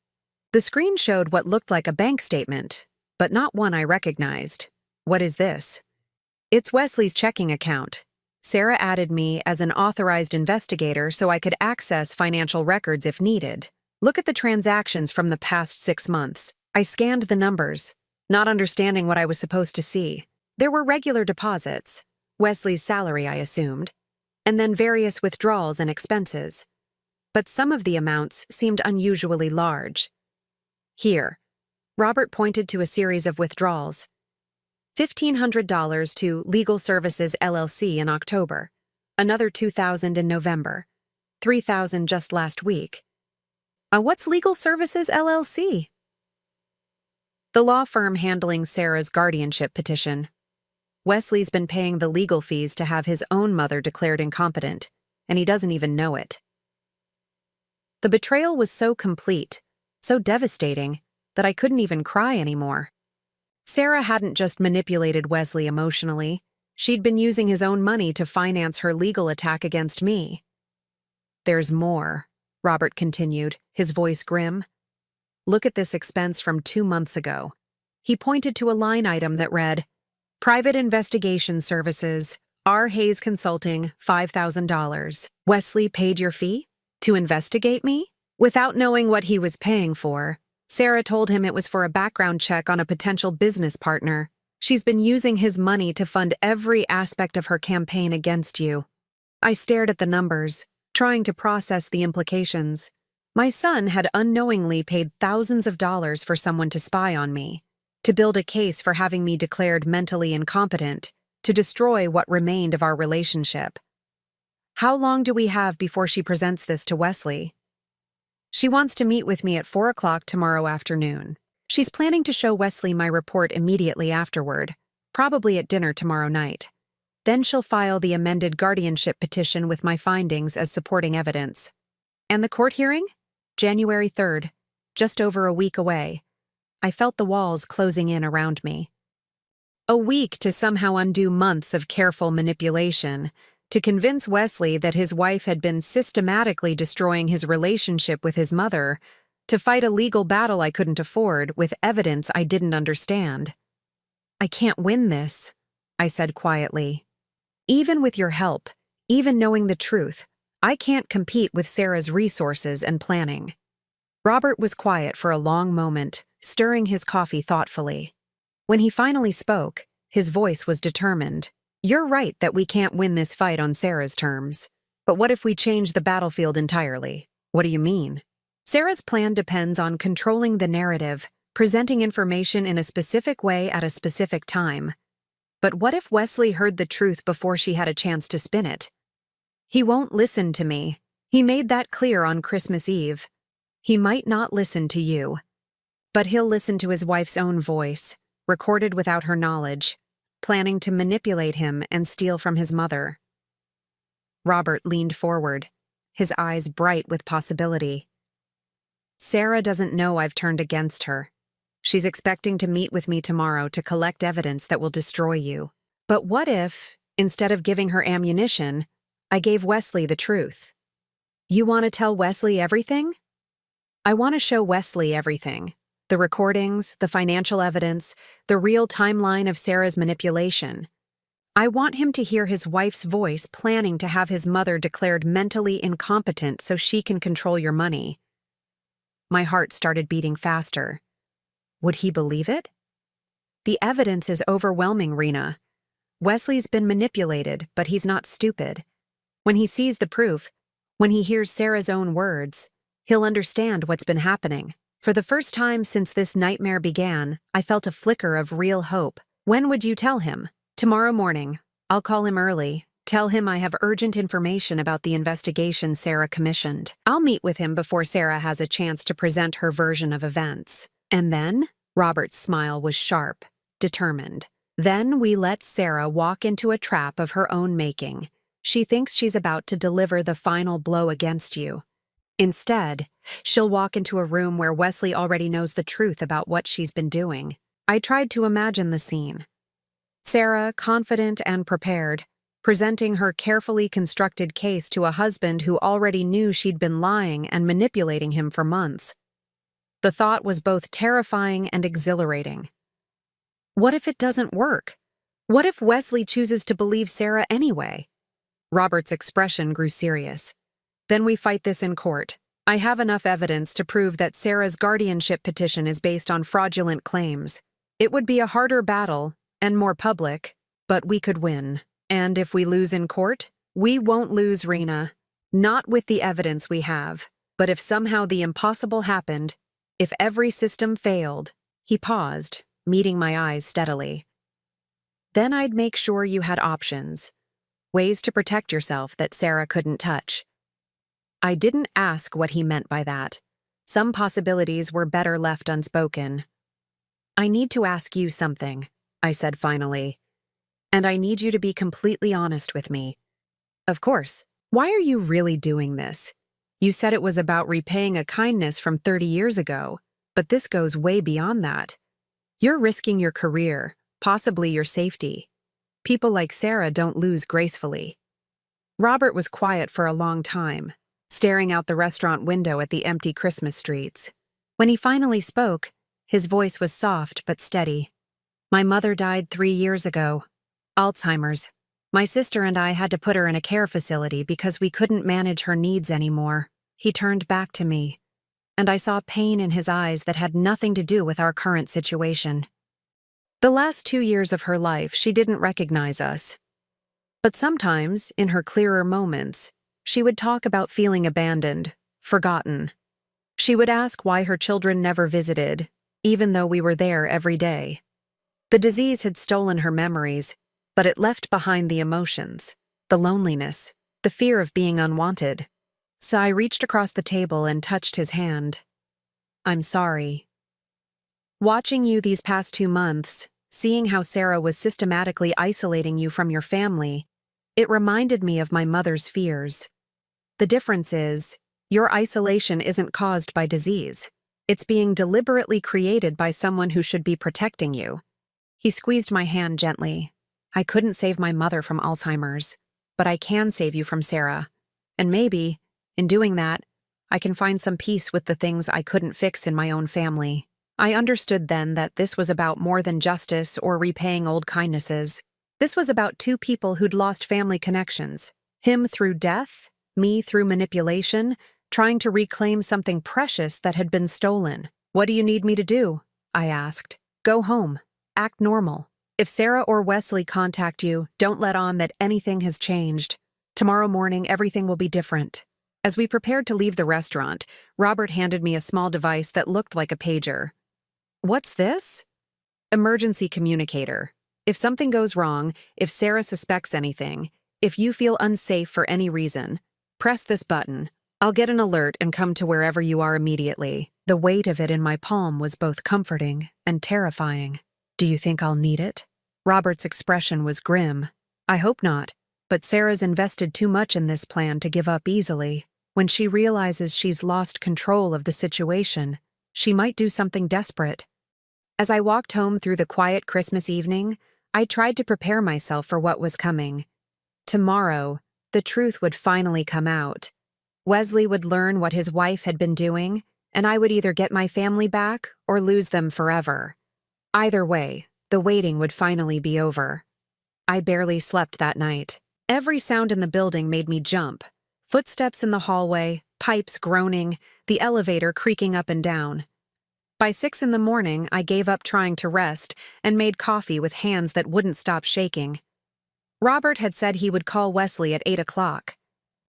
The screen showed what looked like a bank statement, but not one I recognized. What is this? It's Wesley's checking account. Sarah added me as an authorized investigator so I could access financial records if needed. Look at the transactions from the past 6 months. I scanned the numbers, not understanding what I was supposed to see. There were regular deposits, Wesley's salary I assumed, and then various withdrawals and expenses. But some of the amounts seemed unusually large. Here, Robert pointed to a series of withdrawals. $1,500 to Legal Services LLC in October, another $2,000 in November, $3,000 just last week. What's Legal Services LLC? The law firm handling Sarah's guardianship petition. Wesley's been paying the legal fees to have his own mother declared incompetent, and he doesn't even know it. The betrayal was so complete, so devastating, that I couldn't even cry anymore. Sarah hadn't just manipulated Wesley emotionally, she'd been using his own money to finance her legal attack against me. There's more, Robert continued, his voice grim. Look at this expense from 2 months ago. He pointed to a line item that read, Private Investigation Services, R. Hayes Consulting, $5,000. Wesley paid your fee? To investigate me? Without knowing what he was paying for, Sarah told him it was for a background check on a potential business partner. She's been using his money to fund every aspect of her campaign against you. I stared at the numbers, trying to process the implications. My son had unknowingly paid thousands of dollars for someone to spy on me, to build a case for having me declared mentally incompetent, to destroy what remained of our relationship. How long do we have before she presents this to Wesley? She wants to meet with me at 4 o'clock tomorrow afternoon. She's planning to show Wesley my report immediately afterward, probably at dinner tomorrow night. Then she'll file the amended guardianship petition with my findings as supporting evidence. And the court hearing? January 3rd, just over a week away. I felt the walls closing in around me. A week to somehow undo months of careful manipulation, to convince Wesley that his wife had been systematically destroying his relationship with his mother, to fight a legal battle I couldn't afford with evidence I didn't understand. I can't win this, I said quietly. Even with your help, even knowing the truth, I can't compete with Sarah's resources and planning. Robert was quiet for a long moment, stirring his coffee thoughtfully. When he finally spoke, his voice was determined. You're right that we can't win this fight on Sarah's terms. But what if we change the battlefield entirely? What do you mean? Sarah's plan depends on controlling the narrative, presenting information in a specific way at a specific time. But what if Wesley heard the truth before she had a chance to spin it? He won't listen to me. He made that clear on Christmas Eve. He might not listen to you. But he'll listen to his wife's own voice, recorded without her knowledge, planning to manipulate him and steal from his mother. Robert leaned forward, his eyes bright with possibility. Sarah doesn't know I've turned against her. She's expecting to meet with me tomorrow to collect evidence that will destroy you. But what if, instead of giving her ammunition, I gave Wesley the truth? You want to tell Wesley everything? I want to show Wesley everything. The recordings, the financial evidence, the real timeline of Sarah's manipulation. I want him to hear his wife's voice planning to have his mother declared mentally incompetent so she can control your money. My heart started beating faster. Would he believe it? The evidence is overwhelming, Rena. Wesley's been manipulated, but he's not stupid. When he sees the proof, when he hears Sarah's own words, he'll understand what's been happening. For the first time since this nightmare began, I felt a flicker of real hope. When would you tell him? Tomorrow morning. I'll call him early. Tell him I have urgent information about the investigation Sarah commissioned. I'll meet with him before Sarah has a chance to present her version of events. And then? Robert's smile was sharp, determined. Then we let Sarah walk into a trap of her own making. She thinks she's about to deliver the final blow against you. Instead, she'll walk into a room where Wesley already knows the truth about what she's been doing. I tried to imagine the scene. Sarah, confident and prepared, presenting her carefully constructed case to a husband who already knew she'd been lying and manipulating him for months. The thought was both terrifying and exhilarating. What if it doesn't work? What if Wesley chooses to believe Sarah anyway? Robert's expression grew serious. Then we fight this in court. I have enough evidence to prove that Sarah's guardianship petition is based on fraudulent claims. It would be a harder battle, and more public, but we could win. And if we lose in court, we won't lose, Rena. Not with the evidence we have, but if somehow the impossible happened, if every system failed. He paused, meeting my eyes steadily. Then I'd make sure you had options. Ways to protect yourself that Sarah couldn't touch. I didn't ask what he meant by that. Some possibilities were better left unspoken. I need to ask you something, I said finally. And I need you to be completely honest with me. Of course. Why are you really doing this? You said it was about repaying a kindness from 30 years ago, but this goes way beyond that. You're risking your career, possibly your safety. People like Sarah don't lose gracefully. Robert was quiet for a long time, staring out the restaurant window at the empty Christmas streets. When he finally spoke, his voice was soft but steady. My mother died 3 years ago. Alzheimer's. My sister and I had to put her in a care facility because we couldn't manage her needs anymore. He turned back to me, and I saw pain in his eyes that had nothing to do with our current situation. The last 2 years of her life, she didn't recognize us. But sometimes, in her clearer moments, she would talk about feeling abandoned, forgotten. She would ask why her children never visited, even though we were there every day. The disease had stolen her memories, but it left behind the emotions, the loneliness, the fear of being unwanted. So I reached across the table and touched his hand. I'm sorry. Watching you these past 2 months, seeing how Sarah was systematically isolating you from your family, it reminded me of my mother's fears. The difference is, your isolation isn't caused by disease. It's being deliberately created by someone who should be protecting you. He squeezed my hand gently. I couldn't save my mother from Alzheimer's, but I can save you from Sarah. And maybe, in doing that, I can find some peace with the things I couldn't fix in my own family. I understood then that this was about more than justice or repaying old kindnesses. This was about 2 people who'd lost family connections. Him through death, me through manipulation, trying to reclaim something precious that had been stolen. What do you need me to do? I asked. Go home. Act normal. If Sarah or Wesley contact you, don't let on that anything has changed. Tomorrow morning, everything will be different. As we prepared to leave the restaurant, Robert handed me a small device that looked like a pager. What's this? Emergency communicator. If something goes wrong, if Sarah suspects anything, if you feel unsafe for any reason, press this button. I'll get an alert and come to wherever you are immediately. The weight of it in my palm was both comforting and terrifying. Do you think I'll need it? Robert's expression was grim. I hope not, but Sarah's invested too much in this plan to give up easily. When she realizes she's lost control of the situation, she might do something desperate. As I walked home through the quiet Christmas evening, I tried to prepare myself for what was coming. Tomorrow, the truth would finally come out. Wesley would learn what his wife had been doing, and I would either get my family back or lose them forever. Either way, the waiting would finally be over. I barely slept that night. Every sound in the building made me jump. Footsteps in the hallway, pipes groaning, the elevator creaking up and down. By 6 in the morning, I gave up trying to rest and made coffee with hands that wouldn't stop shaking. Robert had said he would call Wesley at 8 o'clock.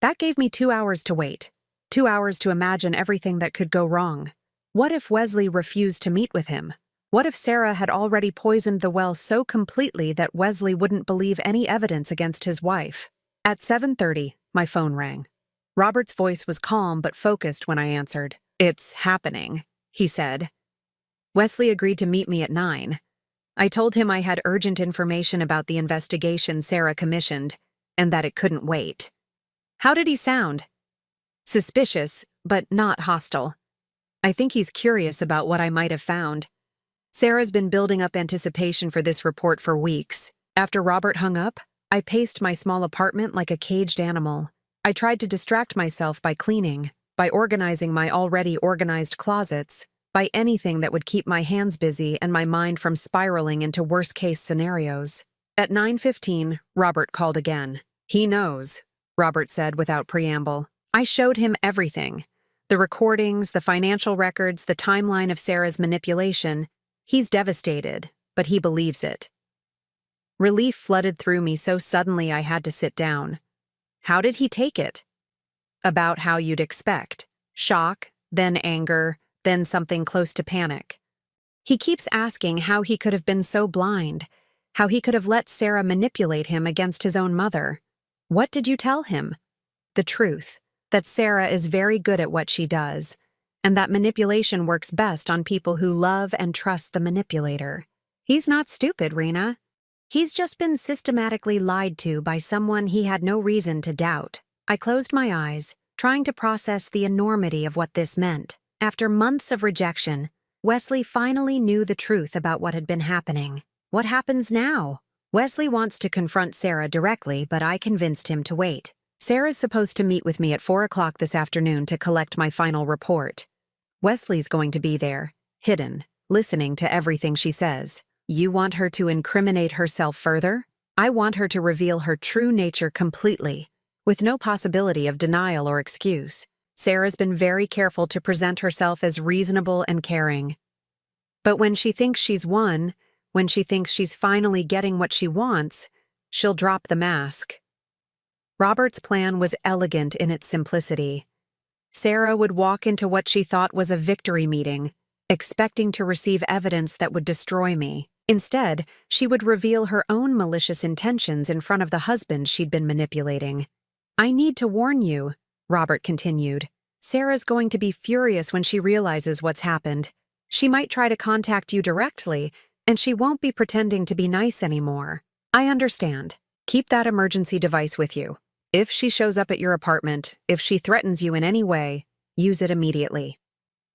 That gave me 2 hours to wait. 2 hours to imagine everything that could go wrong. What if Wesley refused to meet with him? What if Sarah had already poisoned the well so completely that Wesley wouldn't believe any evidence against his wife? At 7:30, my phone rang. Robert's voice was calm but focused when I answered. It's happening, he said. Wesley agreed to meet me at 9. I told him I had urgent information about the investigation Sarah commissioned, and that it couldn't wait. How did he sound? Suspicious, but not hostile. I think he's curious about what I might have found. Sarah's been building up anticipation for this report for weeks. After Robert hung up, I paced my small apartment like a caged animal. I tried to distract myself by cleaning, by organizing my already organized closets, by anything that would keep my hands busy and my mind from spiraling into worst-case scenarios. At 9:15, Robert called again. "He knows," Robert said without preamble. I showed him everything. The recordings, the financial records, the timeline of Sarah's manipulation. He's devastated, but he believes it. Relief flooded through me so suddenly I had to sit down. How did he take it? About how you'd expect. Shock, then anger, then something close to panic. He keeps asking how he could have been so blind, how he could have let Sarah manipulate him against his own mother. What did you tell him? The truth, that Sarah is very good at what she does, and that manipulation works best on people who love and trust the manipulator. He's not stupid, Rena. He's just been systematically lied to by someone he had no reason to doubt. I closed my eyes, trying to process the enormity of what this meant. After months of rejection, Wesley finally knew the truth about what had been happening. What happens now? Wesley wants to confront Sarah directly, but I convinced him to wait. Sarah's supposed to meet with me at 4 o'clock this afternoon to collect my final report. Wesley's going to be there, hidden, listening to everything she says. You want her to incriminate herself further? I want her to reveal her true nature completely, with no possibility of denial or excuse. Sarah's been very careful to present herself as reasonable and caring. But when she thinks she's won, when she thinks she's finally getting what she wants, she'll drop the mask. Robert's plan was elegant in its simplicity. Sarah would walk into what she thought was a victory meeting, expecting to receive evidence that would destroy me. Instead, she would reveal her own malicious intentions in front of the husband she'd been manipulating. I need to warn you, Robert continued. Sarah's going to be furious when she realizes what's happened. She might try to contact you directly, and she won't be pretending to be nice anymore. I understand. Keep that emergency device with you. If she shows up at your apartment, if she threatens you in any way, use it immediately.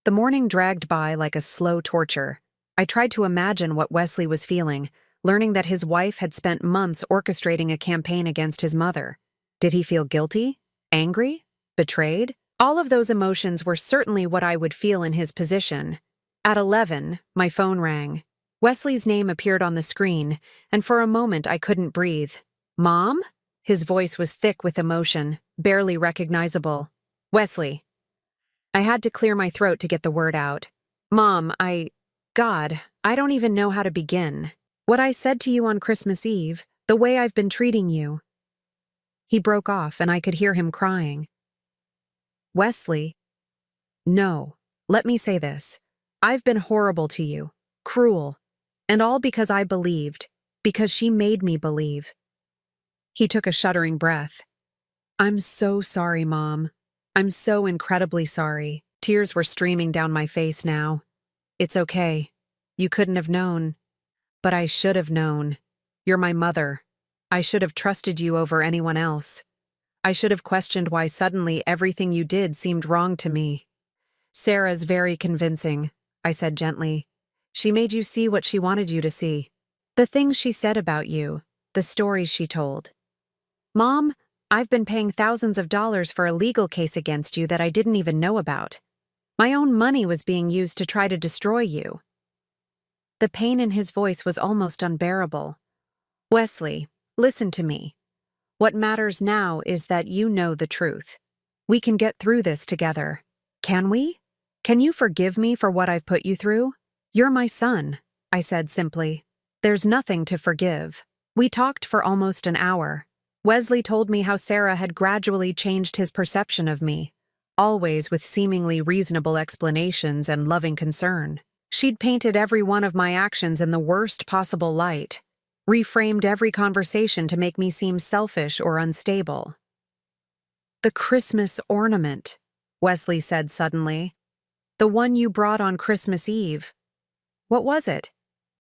The morning dragged by like a slow torture. I tried to imagine what Wesley was feeling, learning that his wife had spent months orchestrating a campaign against his mother. Did he feel guilty? Angry? Betrayed? All of those emotions were certainly what I would feel in his position. At 11, my phone rang. Wesley's name appeared on the screen, and for a moment I couldn't breathe. Mom? His voice was thick with emotion, barely recognizable. Wesley. I had to clear my throat to get the word out. Mom, God, I don't even know how to begin. What I said to you on Christmas Eve, the way I've been treating you. He broke off and I could hear him crying. Wesley. No, let me say this. I've been horrible to you, cruel, and all because I believed, because she made me believe. He took a shuddering breath. I'm so sorry, Mom. I'm so incredibly sorry. Tears were streaming down my face now. It's okay. You couldn't have known. But I should have known. You're my mother. I should have trusted you over anyone else. I should have questioned why suddenly everything you did seemed wrong to me. Sarah's very convincing, I said gently. She made you see what she wanted you to see. The things she said about you, the stories she told. Mom, I've been paying thousands of dollars for a legal case against you that I didn't even know about. My own money was being used to try to destroy you. The pain in his voice was almost unbearable. Wesley, listen to me. What matters now is that you know the truth. We can get through this together. Can we? Can you forgive me for what I've put you through? You're my son, I said simply. There's nothing to forgive. We talked for almost an hour. Wesley told me how Sarah had gradually changed his perception of me, always with seemingly reasonable explanations and loving concern. She'd painted every one of my actions in the worst possible light, reframed every conversation to make me seem selfish or unstable. The Christmas ornament, Wesley said suddenly. The one you brought on Christmas Eve. What was it?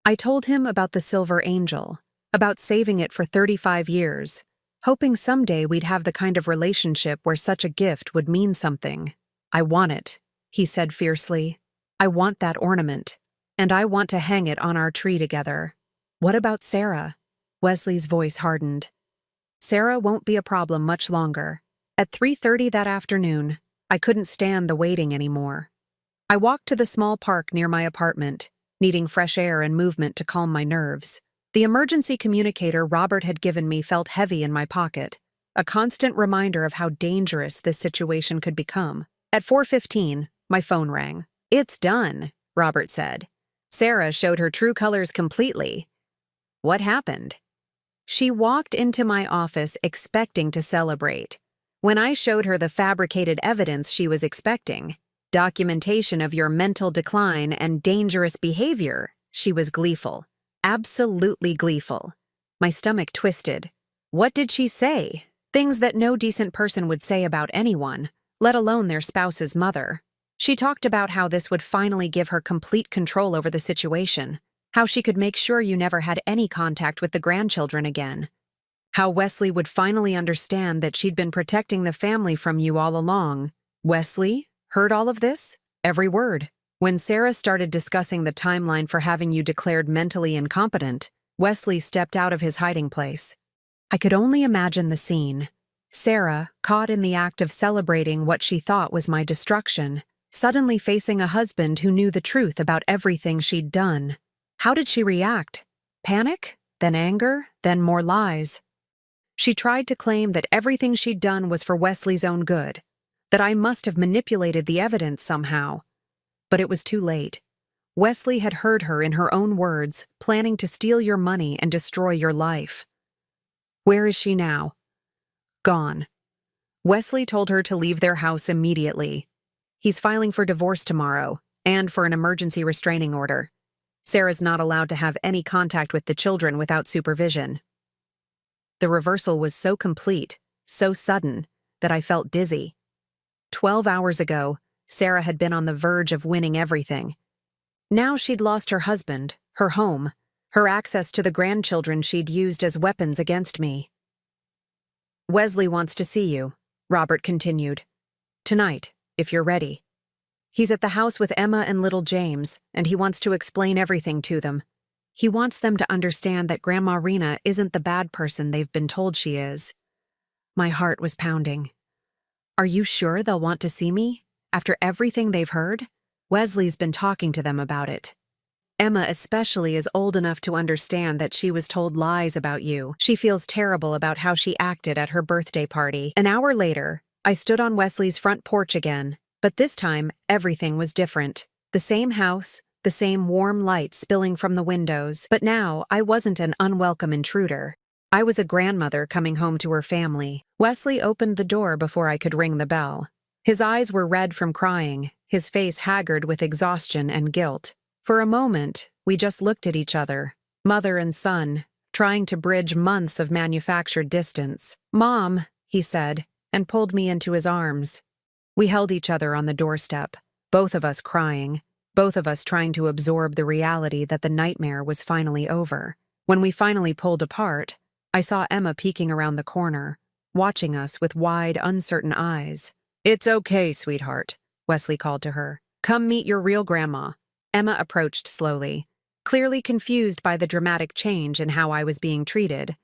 I told him about the silver angel, about saving it for 35 years. hoping someday we'd have the kind of relationship where such a gift would mean something. I want it, he said fiercely. I want that ornament, and I want to hang it on our tree together. What about Sarah? Wesley's voice hardened. Sarah won't be a problem much longer. At 3:30 that afternoon, I couldn't stand the waiting anymore. I walked to the small park near my apartment, needing fresh air and movement to calm my nerves. The emergency communicator Robert had given me felt heavy in my pocket, a constant reminder of how dangerous this situation could become. At 4:15, my phone rang. "It's done," Robert said. "Sarah showed her true colors completely." What happened? She walked into my office expecting to celebrate. When I showed her the fabricated evidence she was expecting, documentation of your mental decline and dangerous behavior, she was gleeful. Absolutely gleeful. My stomach twisted. What did she say? Things that no decent person would say about anyone, let alone their spouse's mother. She talked about how this would finally give her complete control over the situation, how she could make sure you never had any contact with the grandchildren again, how Wesley would finally understand that she'd been protecting the family from you all along. Wesley heard all of this? Every word. When Sarah started discussing the timeline for having you declared mentally incompetent, Wesley stepped out of his hiding place. I could only imagine the scene. Sarah, caught in the act of celebrating what she thought was my destruction, suddenly facing a husband who knew the truth about everything she'd done. How did she react? Panic? Then anger? Then more lies? She tried to claim that everything she'd done was for Wesley's own good, that I must have manipulated the evidence somehow. But it was too late. Wesley had heard her in her own words, planning to steal your money and destroy your life. Where is she now? Gone. Wesley told her to leave their house immediately. He's filing for divorce tomorrow, and for an emergency restraining order. Sarah's not allowed to have any contact with the children without supervision. The reversal was so complete, so sudden, that I felt dizzy. 12 hours ago, Sarah had been on the verge of winning everything. Now she'd lost her husband, her home, her access to the grandchildren she'd used as weapons against me. Wesley wants to see you, Robert continued. Tonight, if you're ready. He's at the house with Emma and little James, and he wants to explain everything to them. He wants them to understand that Grandma Rena isn't the bad person they've been told she is. My heart was pounding. Are you sure they'll want to see me? After everything they've heard? Wesley's been talking to them about it. Emma especially is old enough to understand that she was told lies about you. She feels terrible about how she acted at her birthday party. An hour later, I stood on Wesley's front porch again, but this time everything was different. The same house, the same warm light spilling from the windows, but now I wasn't an unwelcome intruder. I was a grandmother coming home to her family. Wesley opened the door before I could ring the bell. His eyes were red from crying, his face haggard with exhaustion and guilt. For a moment, we just looked at each other, mother and son, trying to bridge months of manufactured distance. "Mom," he said, and pulled me into his arms. We held each other on the doorstep, both of us crying, both of us trying to absorb the reality that the nightmare was finally over. When we finally pulled apart, I saw Emma peeking around the corner, watching us with wide, uncertain eyes. "It's okay, sweetheart," Wesley called to her. "Come meet your real grandma." Emma approached slowly, clearly confused by the dramatic change in how I was being treated.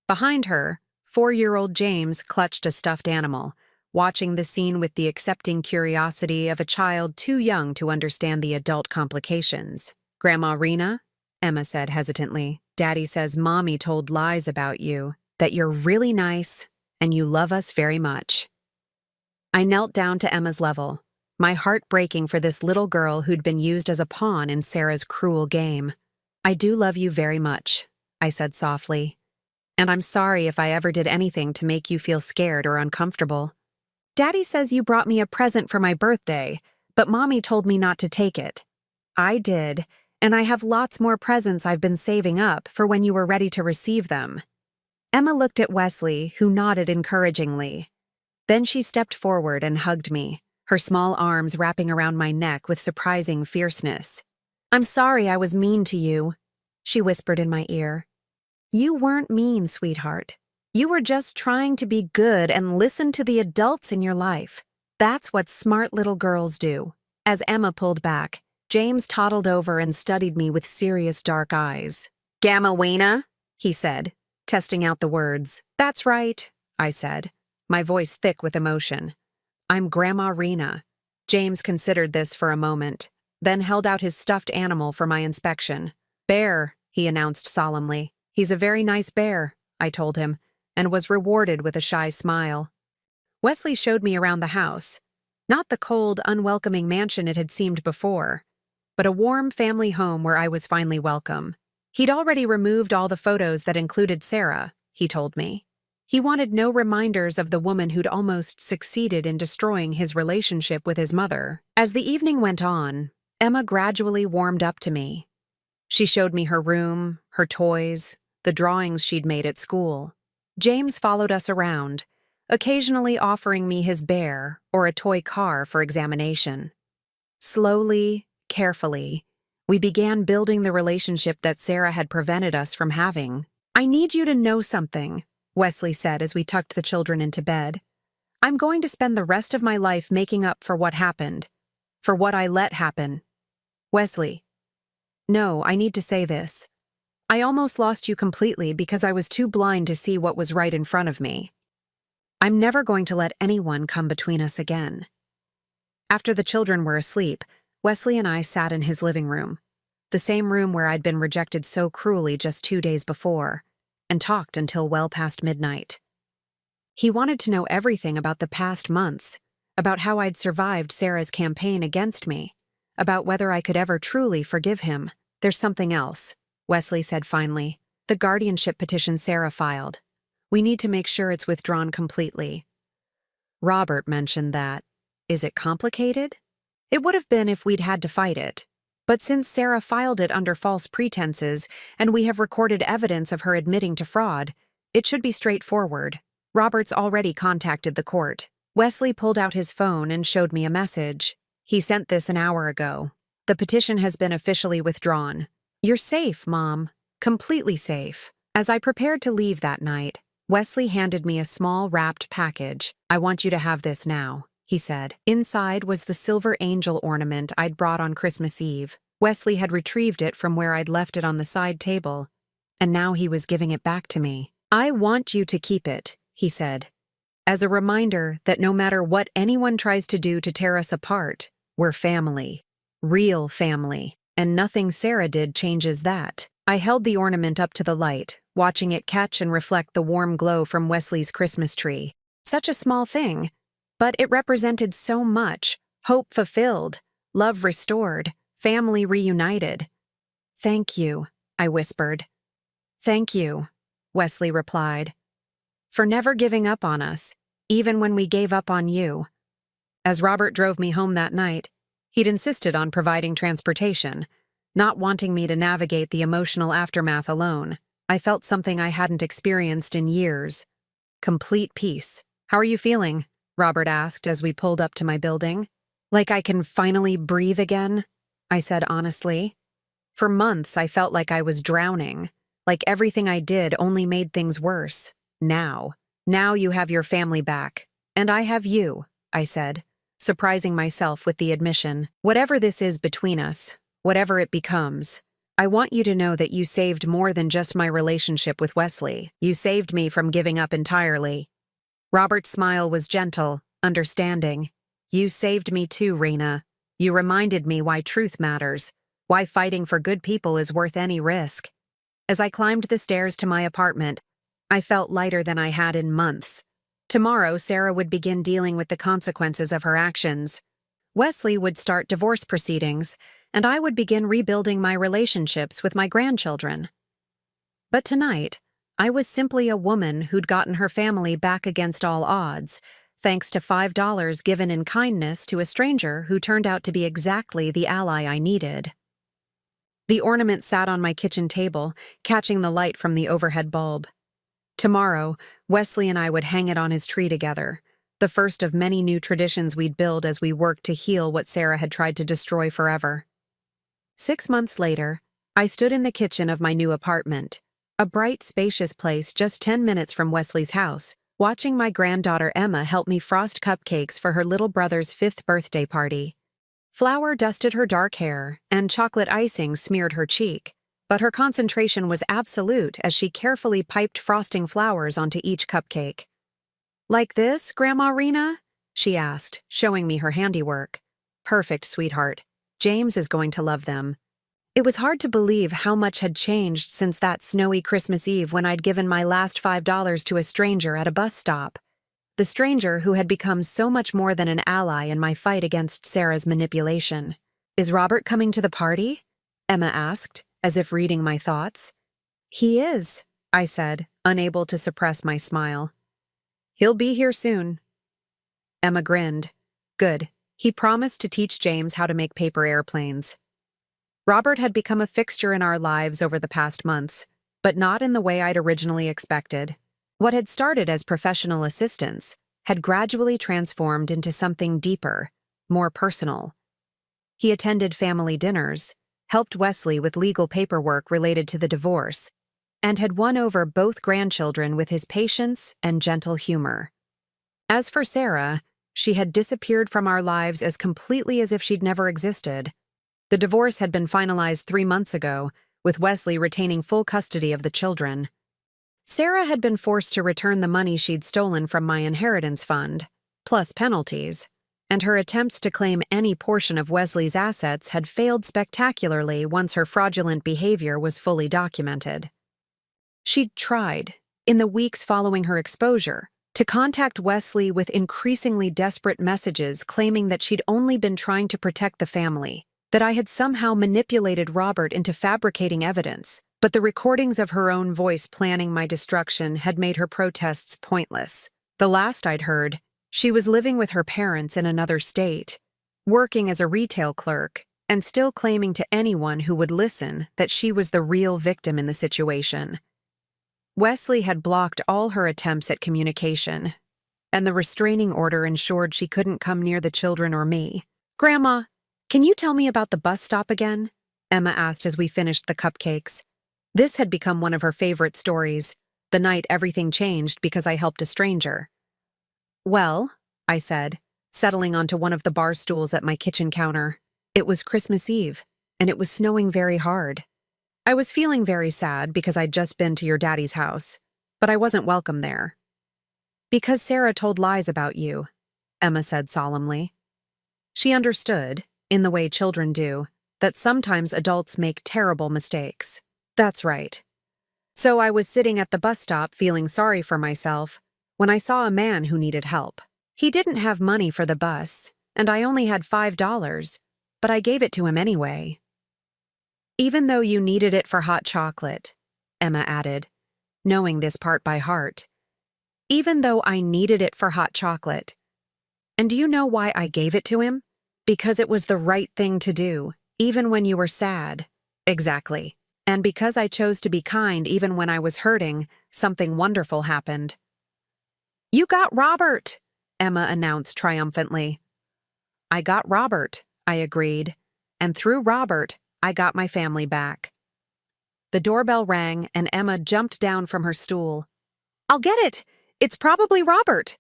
Behind her, 4-year-old James clutched a stuffed animal, watching the scene with the accepting curiosity of a child too young to understand the adult complications. "Grandma Rena," Emma said hesitantly, "Daddy says Mommy told lies about you, that you're really nice and you love us very much." I knelt down to Emma's level, my heart breaking for this little girl who'd been used as a pawn in Sarah's cruel game. "I do love you very much," I said softly. "And I'm sorry if I ever did anything to make you feel scared or uncomfortable. Daddy says you brought me a present for my birthday, but Mommy told me not to take it." "I did, and I have lots more presents I've been saving up for when you were ready to receive them." Emma looked at Wesley, who nodded encouragingly. Then she stepped forward and hugged me, her small arms wrapping around my neck with surprising fierceness. "I'm sorry I was mean to you," she whispered in my ear. "You weren't mean, sweetheart. You were just trying to be good and listen to the adults in your life. That's what smart little girls do. As Emma pulled back, James toddled over and studied me with serious dark eyes. Gamma Wena, he said, testing out the words. That's right, I said, my voice thick with emotion. I'm Grandma Rena. James considered this for a moment, then held out his stuffed animal for my inspection. Bear, he announced solemnly. He's a very nice bear, I told him, and was rewarded with a shy smile. Wesley showed me around the house. Not the cold, unwelcoming mansion it had seemed before, but a warm family home where I was finally welcome. He'd already removed all the photos that included Sarah, he told me. He wanted no reminders of the woman who'd almost succeeded in destroying his relationship with his mother. As the evening went on, Emma gradually warmed up to me. She showed me her room, her toys, the drawings she'd made at school. James followed us around, occasionally offering me his bear or a toy car for examination. Slowly, carefully, we began building the relationship that Sarah had prevented us from having. I need you to know something, Wesley said as we tucked the children into bed. I'm going to spend the rest of my life making up for what happened, for what I let happen. Wesley. No, I need to say this. I almost lost you completely because I was too blind to see what was right in front of me. I'm never going to let anyone come between us again. After the children were asleep, Wesley and I sat in his living room, the same room where I'd been rejected so cruelly just 2 days before, and talked until well past midnight. He wanted to know everything about the past months, about how I'd survived Sarah's campaign against me, about whether I could ever truly forgive him. There's something else, Wesley said finally. The guardianship petition Sarah filed. We need to make sure it's withdrawn completely. Robert mentioned that. Is it complicated? It would have been if we'd had to fight it. But since Sarah filed it under false pretenses and we have recorded evidence of her admitting to fraud, it should be straightforward. Robert's already contacted the court. Wesley pulled out his phone and showed me a message. He sent this an hour ago. The petition has been officially withdrawn. You're safe, Mom. Completely safe. As I prepared to leave that night, Wesley handed me a small wrapped package. I want you to have this now, he said. Inside was the silver angel ornament I'd brought on Christmas Eve. Wesley had retrieved it from where I'd left it on the side table, and now he was giving it back to me. I want you to keep it, he said, as a reminder that no matter what anyone tries to do to tear us apart, we're family. Real family. And nothing Sarah did changes that. I held the ornament up to the light, watching it catch and reflect the warm glow from Wesley's Christmas tree. Such a small thing, but it represented so much. Hope fulfilled, love restored, family reunited. Thank you, I whispered. Thank you, Wesley replied, for never giving up on us, even when we gave up on you. As Robert drove me home that night, he'd insisted on providing transportation, not wanting me to navigate the emotional aftermath alone. I felt something I hadn't experienced in years. Complete peace. How are you feeling? Robert asked as we pulled up to my building. Like I can finally breathe again, I said honestly. For months, I felt like I was drowning, like everything I did only made things worse. Now you have your family back, and I have you, I said, surprising myself with the admission. Whatever this is between us, whatever it becomes, I want you to know that you saved more than just my relationship with Wesley. You saved me from giving up entirely. Robert's smile was gentle, understanding. You saved me too, Rena. You reminded me why truth matters, why fighting for good people is worth any risk. As I climbed the stairs to my apartment, I felt lighter than I had in months. Tomorrow, Sarah would begin dealing with the consequences of her actions. Wesley would start divorce proceedings, and I would begin rebuilding my relationships with my grandchildren. But tonight, I was simply a woman who'd gotten her family back against all odds, thanks to $5 given in kindness to a stranger who turned out to be exactly the ally I needed. The ornament sat on my kitchen table, catching the light from the overhead bulb. Tomorrow, Wesley and I would hang it on his tree together, the first of many new traditions we'd build as we worked to heal what Sarah had tried to destroy forever. 6 months later, I stood in the kitchen of my new apartment, a bright, spacious place just 10 minutes from Wesley's house, watching my granddaughter Emma help me frost cupcakes for her little brother's 5th birthday party. Flour dusted her dark hair, and chocolate icing smeared her cheek, but her concentration was absolute as she carefully piped frosting flowers onto each cupcake. "Like this, Grandma Rena?" she asked, showing me her handiwork. "Perfect, sweetheart. James is going to love them." It was hard to believe how much had changed since that snowy Christmas Eve when I'd given my last $5 to a stranger at a bus stop. The stranger who had become so much more than an ally in my fight against Sarah's manipulation. "Is Robert coming to the party?" Emma asked, as if reading my thoughts. "He is," I said, unable to suppress my smile. "He'll be here soon." Emma grinned. "Good. He promised to teach James how to make paper airplanes." Robert had become a fixture in our lives over the past months, but not in the way I'd originally expected. What had started as professional assistance had gradually transformed into something deeper, more personal. He attended family dinners, helped Wesley with legal paperwork related to the divorce, and had won over both grandchildren with his patience and gentle humor. As for Sarah, she had disappeared from our lives as completely as if she'd never existed. The divorce had been finalized 3 months ago, with Wesley retaining full custody of the children. Sarah had been forced to return the money she'd stolen from my inheritance fund, plus penalties, and her attempts to claim any portion of Wesley's assets had failed spectacularly once her fraudulent behavior was fully documented. She'd tried, in the weeks following her exposure, to contact Wesley with increasingly desperate messages claiming that she'd only been trying to protect the family, that I had somehow manipulated Robert into fabricating evidence, but the recordings of her own voice planning my destruction had made her protests pointless. The last I'd heard, she was living with her parents in another state, working as a retail clerk, and still claiming to anyone who would listen that she was the real victim in the situation. Wesley had blocked all her attempts at communication, and the restraining order ensured she couldn't come near the children or me. "Grandma, can you tell me about the bus stop again?" Emma asked as we finished the cupcakes. This had become one of her favorite stories, the night everything changed because I helped a stranger. "Well," I said, settling onto one of the bar stools at my kitchen counter. It was Christmas Eve, and it was snowing very hard. I was feeling very sad because I'd just been to your daddy's house, but I wasn't welcome there. "Because Sarah told lies about you," Emma said solemnly. She understood, in the way children do, that sometimes adults make terrible mistakes. That's right. So I was sitting at the bus stop feeling sorry for myself when I saw a man who needed help. He didn't have money for the bus, and I only had $5, but I gave it to him anyway. "Even though you needed it for hot chocolate," Emma added, knowing this part by heart. "Even though I needed it for hot chocolate. And do you know why I gave it to him? Because it was the right thing to do, even when you were sad." "Exactly. And because I chose to be kind even when I was hurting, something wonderful happened." "You got Robert," Emma announced triumphantly. "I got Robert," I agreed, "and through Robert, I got my family back." The doorbell rang and Emma jumped down from her stool. "I'll get it! It's probably Robert!"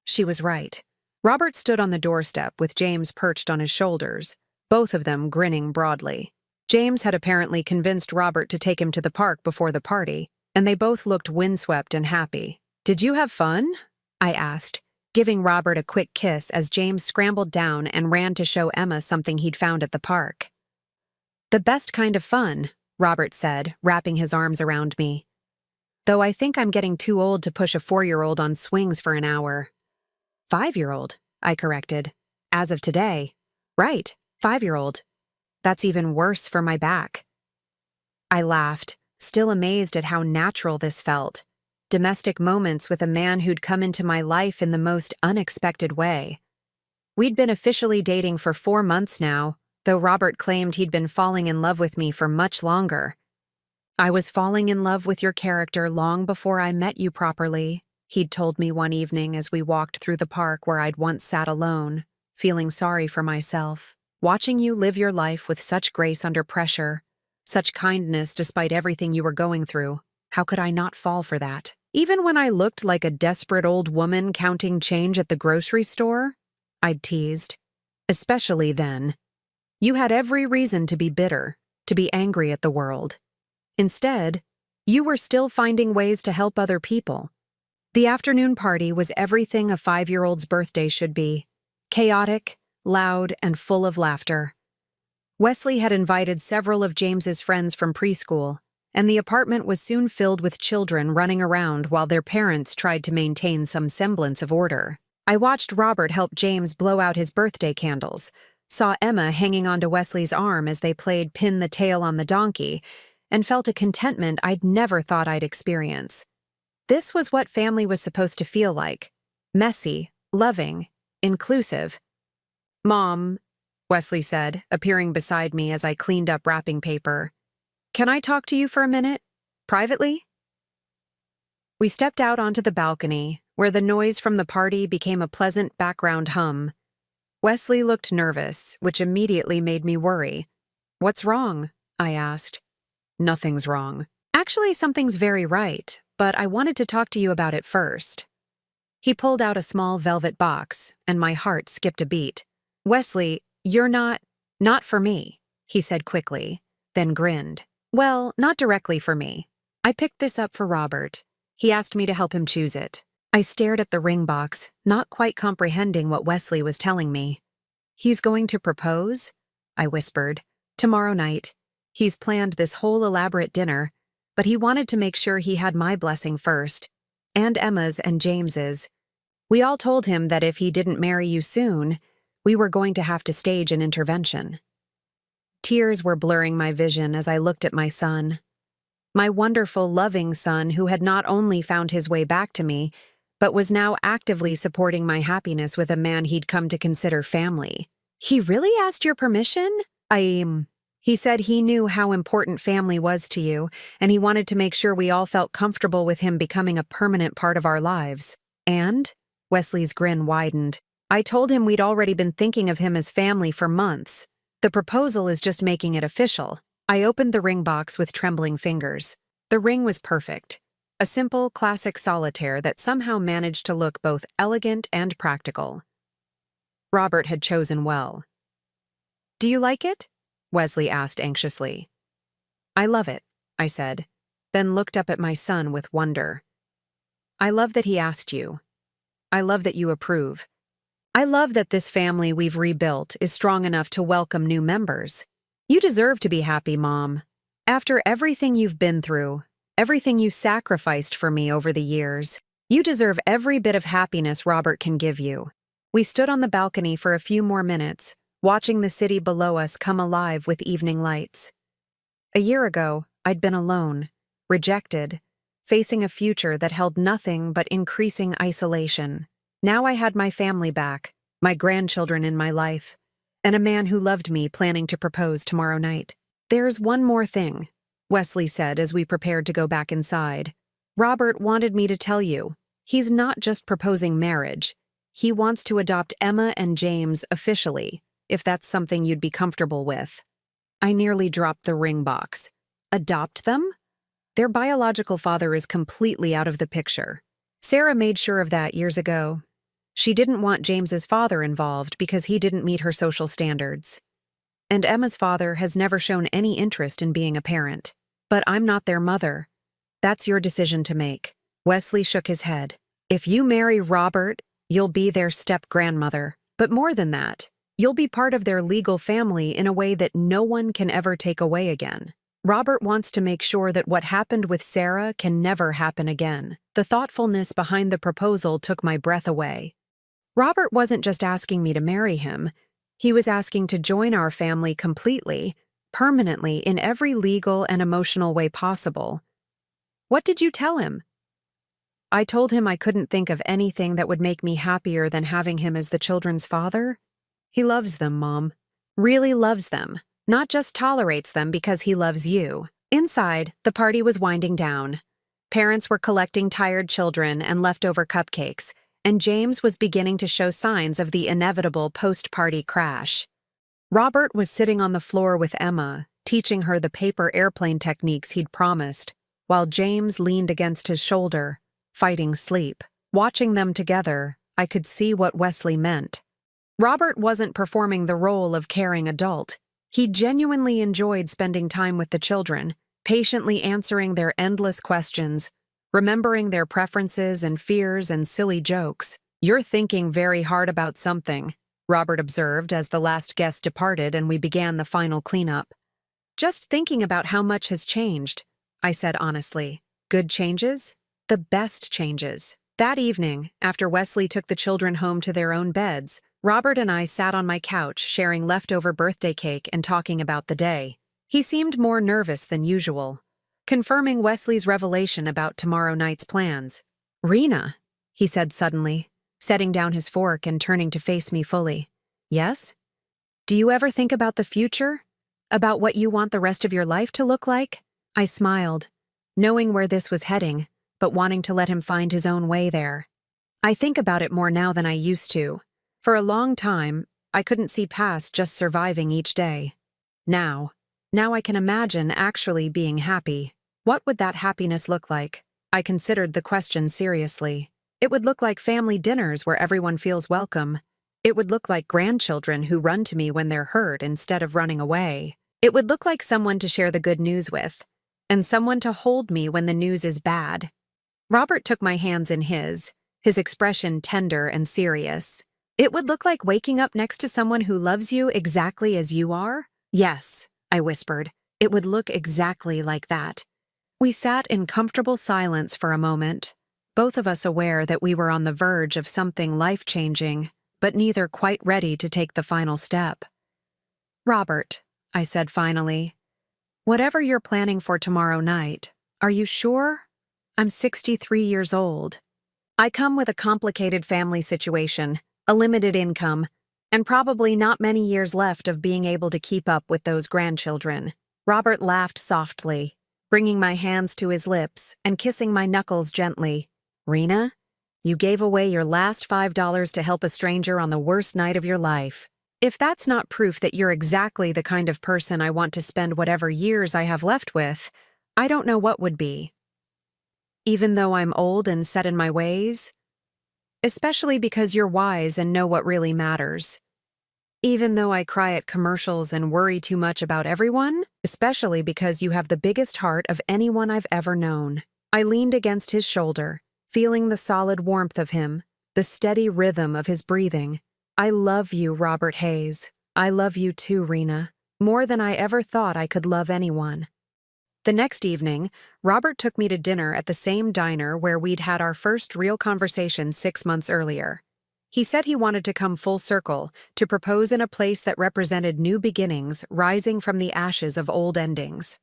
She was right. Robert stood on the doorstep with James perched on his shoulders, both of them grinning broadly. James had apparently convinced Robert to take him to the park before the party, and they both looked windswept and happy. "Did you have fun?" I asked, giving Robert a quick kiss as James scrambled down and ran to show Emma something he'd found at the park. "The best kind of fun," Robert said, wrapping his arms around me. "Though I think I'm getting too old to push a 4-year-old on swings for an hour." 5-year-old, I corrected. "As of today." "Right, 5-year-old. That's even worse for my back." I laughed, still amazed at how natural this felt. Domestic moments with a man who'd come into my life in the most unexpected way. We'd been officially dating for 4 months now, though Robert claimed he'd been falling in love with me for much longer. "I was falling in love with your character long before I met you properly," he'd told me one evening as we walked through the park where I'd once sat alone, feeling sorry for myself. "Watching you live your life with such grace under pressure, such kindness despite everything you were going through. How could I not fall for that? Even when I looked like a desperate old woman counting change at the grocery store? I'd teased. Especially then. You had every reason to be bitter, to be angry at the world. Instead, you were still finding ways to help other people. The afternoon party was everything a 5-year-old's birthday should be. Chaotic, loud, and full of laughter. Wesley had invited several of James's friends from preschool, and the apartment was soon filled with children running around while their parents tried to maintain some semblance of order. I watched Robert help James blow out his birthday candles, saw Emma hanging onto Wesley's arm as they played pin the tail on the donkey, and felt a contentment I'd never thought I'd experience. This was what family was supposed to feel like. Messy, loving, inclusive. "Mom," Wesley said, appearing beside me as I cleaned up wrapping paper. "Can I talk to you for a minute? Privately?" We stepped out onto the balcony, where the noise from the party became a pleasant background hum. Wesley looked nervous, which immediately made me worry. "What's wrong?" I asked. "Nothing's wrong. Actually, something's very right, but I wanted to talk to you about it first." He pulled out a small velvet box, and my heart skipped a beat. "Wesley, you're not for me," he said quickly, then grinned. "Well, not directly for me. I picked this up for Robert. He asked me to help him choose it." I stared at the ring box, not quite comprehending what Wesley was telling me. "He's going to propose?" I whispered. "Tomorrow night. He's planned this whole elaborate dinner, but he wanted to make sure he had my blessing first, and Emma's and James's. We all told him that if he didn't marry you soon, we were going to have to stage an intervention." Tears were blurring my vision as I looked at my son. My wonderful, loving son who had not only found his way back to me, but was now actively supporting my happiness with a man he'd come to consider family. "He really asked your permission?" He said he knew how important family was to you, and he wanted to make sure we all felt comfortable with him becoming a permanent part of our lives. "And?" Wesley's grin widened. "I told him we'd already been thinking of him as family for months. The proposal is just making it official." I opened the ring box with trembling fingers. The ring was perfect. A simple, classic solitaire that somehow managed to look both elegant and practical. Robert had chosen well. "Do you like it?" Wesley asked anxiously. "I love it," I said, then looked up at my son with wonder. "I love that he asked you. I love that you approve. I love that this family we've rebuilt is strong enough to welcome new members. You deserve to be happy, Mom. After everything you've been through, everything you sacrificed for me over the years, you deserve every bit of happiness Robert can give you." We stood on the balcony for a few more minutes, watching the city below us come alive with evening lights. A year ago, I'd been alone, rejected, facing a future that held nothing but increasing isolation. Now I had my family back, my grandchildren in my life, and a man who loved me planning to propose tomorrow night. "There's one more thing," Wesley said as we prepared to go back inside. "Robert wanted me to tell you, he's not just proposing marriage. He wants to adopt Emma and James officially, if that's something you'd be comfortable with." I nearly dropped the ring box. Adopt them? Their biological father is completely out of the picture. Sarah made sure of that years ago. She didn't want James's father involved because he didn't meet her social standards. And Emma's father has never shown any interest in being a parent. But I'm not their mother. That's your decision to make. Wesley shook his head. "If you marry Robert, you'll be their step-grandmother. But more than that, you'll be part of their legal family in a way that no one can ever take away again. Robert wants to make sure that what happened with Sarah can never happen again." The thoughtfulness behind the proposal took my breath away. Robert wasn't just asking me to marry him. He was asking to join our family completely, permanently, in every legal and emotional way possible. "What did you tell him?" I told him I couldn't think of anything that would make me happier than having him as the children's father. He loves them, Mom. Really loves them. Not just tolerates them because he loves you. Inside, the party was winding down. Parents were collecting tired children and leftover cupcakes, and James was beginning to show signs of the inevitable post-party crash. Robert was sitting on the floor with Emma, teaching her the paper airplane techniques he'd promised, while James leaned against his shoulder, fighting sleep. Watching them together, I could see what Wesley meant. Robert wasn't performing the role of caring adult. He genuinely enjoyed spending time with the children, patiently answering their endless questions, remembering their preferences and fears and silly jokes. "You're thinking very hard about something," Robert observed as the last guest departed and we began the final cleanup. "Just thinking about how much has changed," I said honestly. "Good changes? The best changes." That evening, after Wesley took the children home to their own beds, Robert and I sat on my couch sharing leftover birthday cake and talking about the day. He seemed more nervous than usual, confirming Wesley's revelation about tomorrow night's plans. "Rena," he said suddenly, setting down his fork and turning to face me fully. "Yes? Do you ever think about the future? About what you want the rest of your life to look like?" I smiled, knowing where this was heading, but wanting to let him find his own way there. "I think about it more now than I used to. For a long time, I couldn't see past just surviving each day. Now I can imagine actually being happy. What would that happiness look like?" I considered the question seriously. "It would look like family dinners where everyone feels welcome. It would look like grandchildren who run to me when they're hurt instead of running away. It would look like someone to share the good news with, and someone to hold me when the news is bad." Robert took my hands in his expression tender and serious. "It would look like waking up next to someone who loves you exactly as you are?" "Yes," I whispered. "It would look exactly like that." We sat in comfortable silence for a moment, both of us aware that we were on the verge of something life-changing, but neither quite ready to take the final step. "Robert," I said finally, "whatever you're planning for tomorrow night, are you sure? I'm 63 years old. I come with a complicated family situation, a limited income, and probably not many years left of being able to keep up with those grandchildren." Robert laughed softly, bringing my hands to his lips and kissing my knuckles gently. "Rena, you gave away your last $5 to help a stranger on the worst night of your life. If that's not proof that you're exactly the kind of person I want to spend whatever years I have left with, I don't know what would be. Even though I'm old and set in my ways? Especially because you're wise and know what really matters. Even though I cry at commercials and worry too much about everyone? Especially because you have the biggest heart of anyone I've ever known." I leaned against his shoulder, feeling the solid warmth of him, the steady rhythm of his breathing. "I love you, Robert Hayes. I love you too, Rena. More than I ever thought I could love anyone." The next evening, Robert took me to dinner at the same diner where we'd had our first real conversation 6 months earlier. He said he wanted to come full circle, to propose in a place that represented new beginnings rising from the ashes of old endings.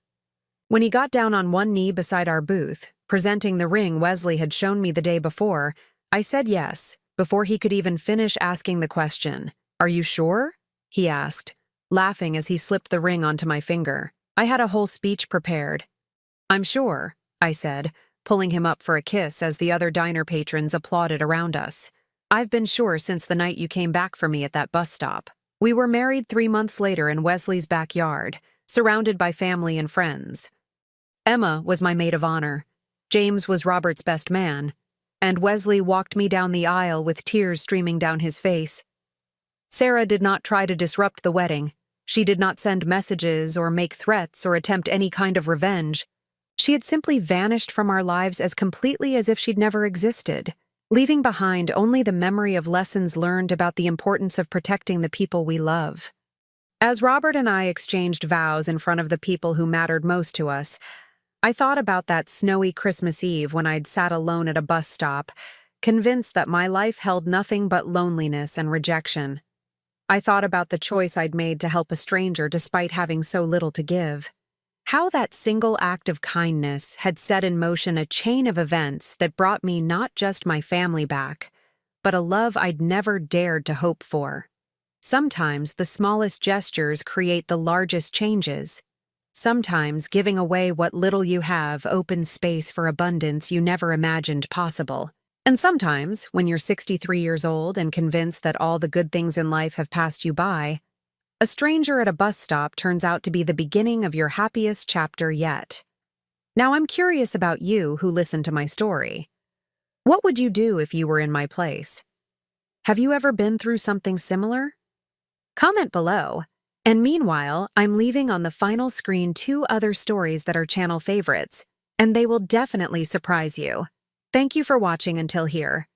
When he got down on one knee beside our booth, presenting the ring Wesley had shown me the day before, I said yes, before he could even finish asking the question. "Are you sure?" he asked, laughing as he slipped the ring onto my finger. I had a whole speech prepared. "I'm sure," I said, pulling him up for a kiss as the other diner patrons applauded around us. "I've been sure since the night you came back for me at that bus stop." We were married 3 months later in Wesley's backyard, surrounded by family and friends. Emma was my maid of honor, James was Robert's best man, and Wesley walked me down the aisle with tears streaming down his face. Sarah did not try to disrupt the wedding. She did not send messages or make threats or attempt any kind of revenge. She had simply vanished from our lives as completely as if she'd never existed, leaving behind only the memory of lessons learned about the importance of protecting the people we love. As Robert and I exchanged vows in front of the people who mattered most to us, I thought about that snowy Christmas Eve when I'd sat alone at a bus stop, convinced that my life held nothing but loneliness and rejection. I thought about the choice I'd made to help a stranger despite having so little to give. How that single act of kindness had set in motion a chain of events that brought me not just my family back, but a love I'd never dared to hope for. Sometimes the smallest gestures create the largest changes. Sometimes giving away what little you have opens space for abundance you never imagined possible. And sometimes, when you're 63 years old and convinced that all the good things in life have passed you by, a stranger at a bus stop turns out to be the beginning of your happiest chapter yet. Now I'm curious about you who listened to my story. What would you do if you were in my place? Have you ever been through something similar? Comment below. And meanwhile, I'm leaving on the final screen 2 other stories that are channel favorites, and they will definitely surprise you. Thank you for watching until here.